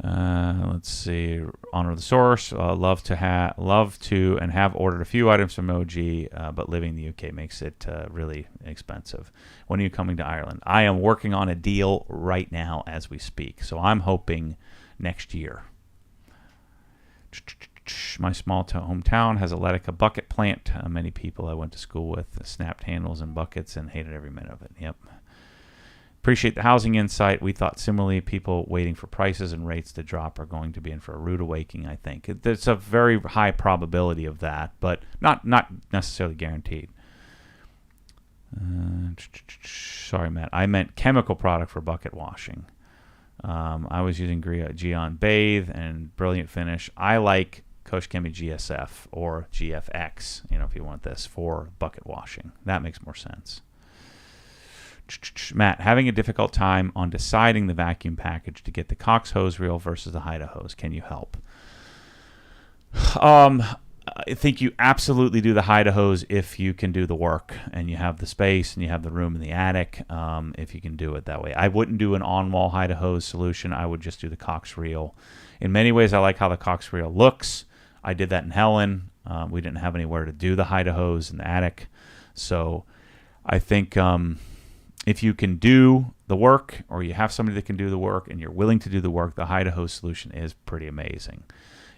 Let's see. Honor the source. Love to and have ordered a few items from OG, but living in the UK makes it really expensive. When are you coming to Ireland? I am working on a deal right now as we speak, so I'm hoping next year. My small hometown has a Letica bucket plant. Many people I went to school with snapped handles and buckets and hated every minute of it. Yep. Appreciate the housing insight. We thought similarly. People waiting for prices and rates to drop are going to be in for a rude awakening, I think. There's a very high probability of that, but not necessarily guaranteed. Sorry, Matt. I meant chemical product for bucket washing. I was using Geon Bathe and Brilliant Finish. I like Koshkemi GSF or GFX, if you want this, for bucket washing. That makes more sense. Matt, having a difficult time on deciding the vacuum package to get the Cox hose reel versus the Haida hose. Can you help? I think you absolutely do the Haida hose if you can do the work and you have the space and you have the room in the attic, if you can do it that way. I wouldn't do an on-wall Haida hose solution. I would just do the Cox reel. In many ways, I like how the Cox reel looks. I did that in Helen. We didn't have anywhere to do the Haida hose in the attic. So I think if you can do the work, or you have somebody that can do the work and you're willing to do the work, the Haida hose solution is pretty amazing.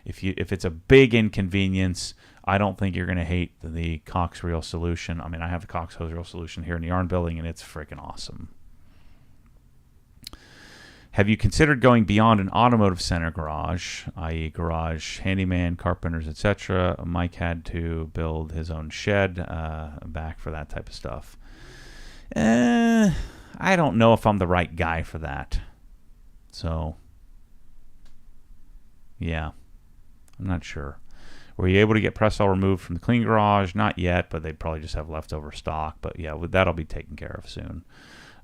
If it's a big inconvenience, I don't think you're going to hate the Cox reel solution. I mean, I have the Cox hose reel solution here in the yarn building, and it's freaking awesome. Have you considered going beyond an automotive center garage, i.e. garage, handyman, carpenters, etc.? Mike had to build his own shed back for that type of stuff. I don't know if I'm the right guy for that. So, yeah, I'm not sure. Were you able to get press all removed from the clean garage? Not yet, but they probably just have leftover stock. But yeah, that'll be taken care of soon.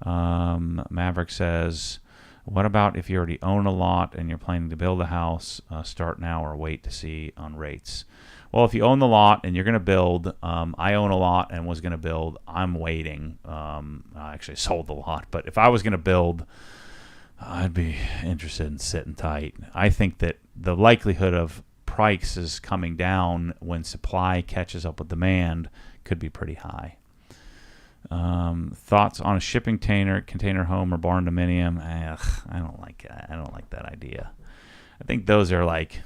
Maverick says, what about if you already own a lot and you're planning to build a house? Start now or wait to see on rates? Well, if you own the lot and you're going to build, I own a lot and was going to build. I'm waiting. I actually sold the lot, but if I was going to build, I'd be interested in sitting tight. I think that the likelihood of prices coming down when supply catches up with demand could be pretty high. Thoughts on a shipping container home or barn dominium? I don't like that. I don't like that idea. I think those are like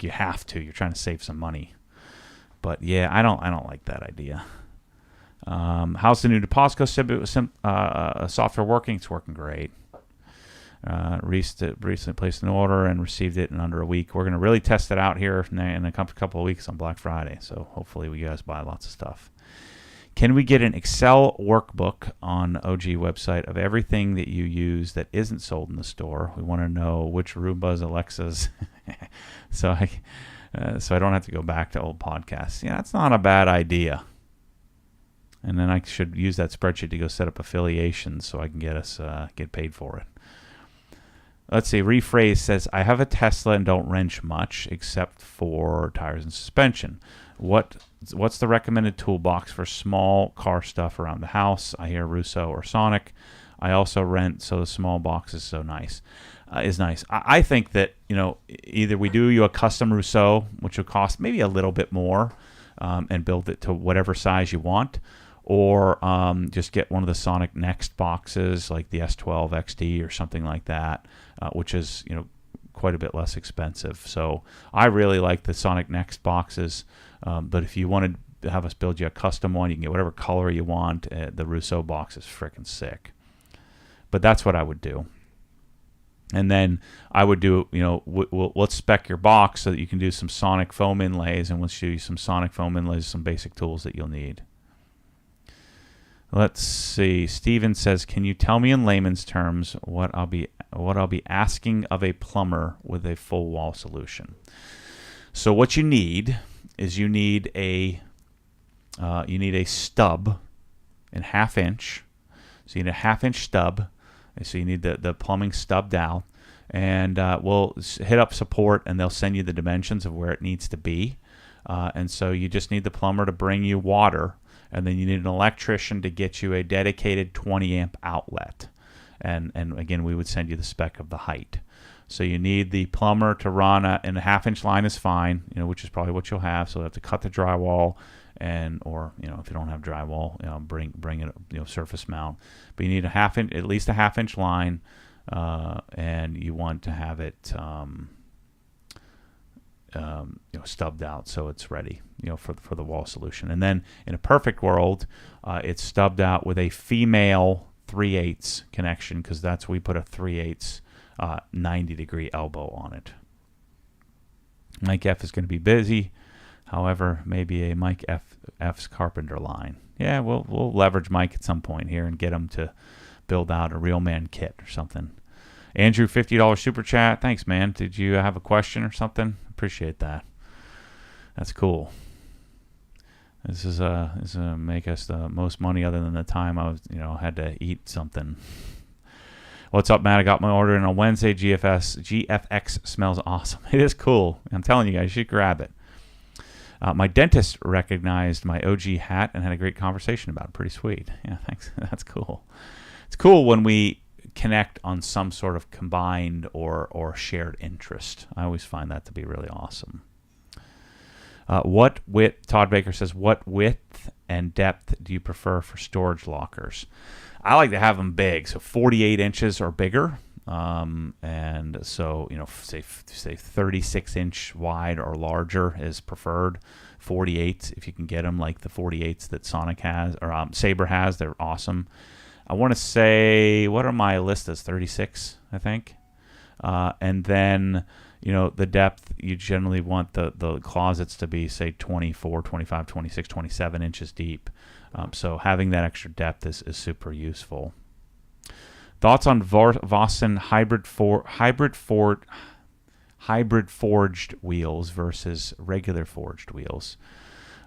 you have to. You're trying to save some money. But yeah, I don't like that idea. How's the new Deposco software working? It's working great. Recently placed an order and received it in under a week. We're going to really test it out here in a couple of weeks on Black Friday. So hopefully you guys buy lots of stuff. Can we get an Excel workbook on OG website of everything that you use that isn't sold in the store? We want to know which Roombas, Alexas, so I don't have to go back to old podcasts. Yeah, that's not a bad idea. And then I should use that spreadsheet to go set up affiliations so I can get paid for it. Let's see. Rephrase says, I have a Tesla and don't wrench much except for tires and suspension. What's the recommended toolbox for small car stuff around the house? I hear Russo or Sonic. I also rent, so the small box is nice. I think that either we do you a custom Russo, which will cost maybe a little bit more, and build it to whatever size you want, or just get one of the Sonic Next boxes like the S12 XD or something like that, which is quite a bit less expensive. So I really like the Sonic Next boxes. But if you want to have us build you a custom one. You can get whatever color you want. The Rousseau box is freaking sick. But that's what I would do. And then I would do, let's spec your box so that you can do some sonic foam inlays, and we'll show you some sonic foam inlays, some basic tools that you'll need. Let's see. Steven says, can you tell me in layman's terms what I'll be asking of a plumber with a full wall solution? So what you need is you need a stub in 1/2 inch. So you need a 1/2 inch stub. So you need the plumbing stubbed out, and we'll hit up support, and they'll send you the dimensions of where it needs to be. And so you just need the plumber to bring you water, and then you need an electrician to get you a dedicated 20 amp outlet. And again, we would send you the spec of the height. So you need the plumber to run in a 1/2 inch line is fine, which is probably what you'll have. So you have to cut the drywall, or if you don't have drywall, bring it, surface mount. But you need at least a 1/2 inch line, and you want to have it stubbed out so it's ready, for the wall solution. And then in a perfect world, it's stubbed out with a female 3/8 connection, because we put a 3/8 90-degree elbow on it. Mike F is going to be busy. However, maybe a Mike F's carpenter line. Yeah, we'll leverage Mike at some point here and get him to build out a real man kit or something. Andrew, $50 super chat. Thanks, man. Did you have a question or something? Appreciate that. That's cool. This is make us the most money other than the time I was, had to eat something. What's up, Matt? I got my order in on Wednesday. GFX smells awesome. It is cool. I'm telling you guys, you should grab it. My dentist recognized my OG hat and had a great conversation about it. Pretty sweet. Yeah, thanks. That's cool. It's cool when we connect on some sort of combined or shared interest. I always find that to be really awesome. Todd Baker says, what width and depth do you prefer for storage lockers? I like to have them big, so 48 inches or bigger. And so, say 36 inch wide or larger is preferred. 48, if you can get them, like the 48s that Sonic has, or Sabre has, they're awesome. I want to say, what are my listas? 36, I think. And then, the depth, you generally want the closets to be, say, 24, 25, 26, 27 inches deep. So having that extra depth is super useful. Thoughts on Vossen hybrid forged wheels versus regular forged wheels?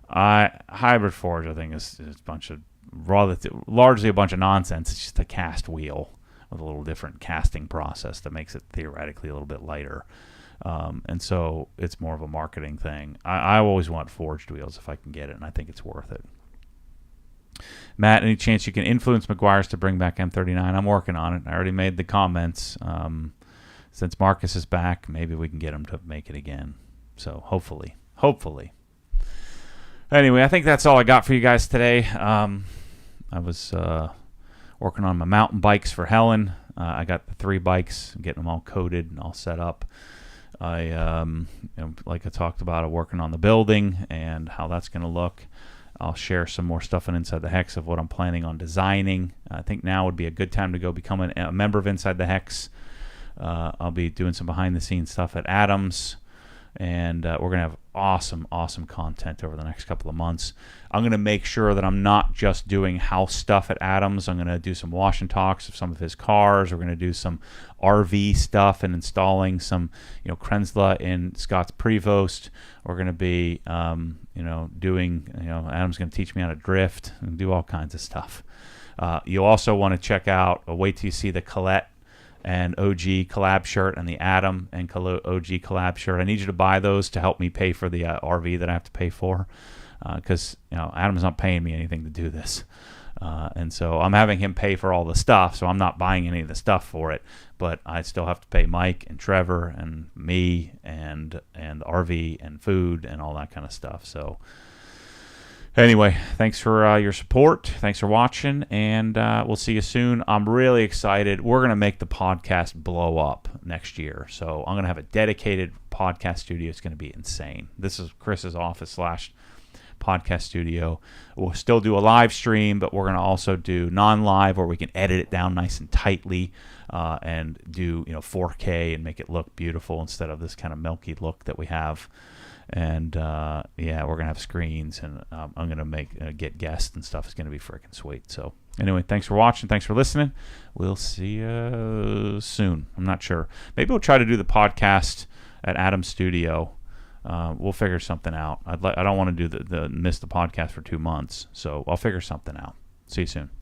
Hybrid forged, I think, is a bunch of largely a bunch of nonsense. It's just a cast wheel with a little different casting process that makes it theoretically a little bit lighter. And so it's more of a marketing thing. I always want forged wheels if I can get it, and I think it's worth it. Matt, any chance you can influence Meguiar's to bring back M39? I'm working on it. I already made the comments. Since Marcus is back, maybe we can get him to make it again. So hopefully. Anyway, I think that's all I got for you guys today. I was working on my mountain bikes for Helen. I got the 3 bikes, getting them all coated and all set up. Like I talked about, I'm working on the building and how that's going to look. I'll share some more stuff on Inside the Hex of what I'm planning on designing. I think now would be a good time to go become a member of Inside the Hex. I'll be doing some behind-the-scenes stuff at Adams, and we're going to have awesome content over the next couple of months. I'm going to make sure that I'm not just doing house stuff at Adams. I'm going to do some wash and talks of some of his cars. We're going to do some RV stuff and installing some, Krenzla in Scott's Prevost. We're going to be, doing, Adam's going to teach me how to drift and do all kinds of stuff. You also want to check out, wait till you see the Colette and OG collab shirt and the Adam and OG collab shirt. I need you to buy those to help me pay for the RV that I have to pay for, because Adam's not paying me anything to do this, and so I'm having him pay for all the stuff, so I'm not buying any of the stuff for it, but I still have to pay Mike and Trevor and me and the RV and food and all that kind of stuff. So anyway, thanks for your support. Thanks for watching, and we'll see you soon. I'm really excited. We're going to make the podcast blow up next year. So I'm going to have a dedicated podcast studio. It's going to be insane. This is Chris's office / podcast studio. We'll still do a live stream, but we're going to also do non-live where we can edit it down nice and tightly and do 4K and make it look beautiful instead of this kind of milky look that we have. And we're gonna have screens, and I'm gonna get guests and stuff. It's gonna be freaking sweet. So anyway, thanks for watching. Thanks for listening. We'll see you soon. I'm not sure. Maybe we'll try to do the podcast at Adam's studio. We'll figure something out. I don't want to do miss the podcast for 2 months, so I'll figure something out. See you soon.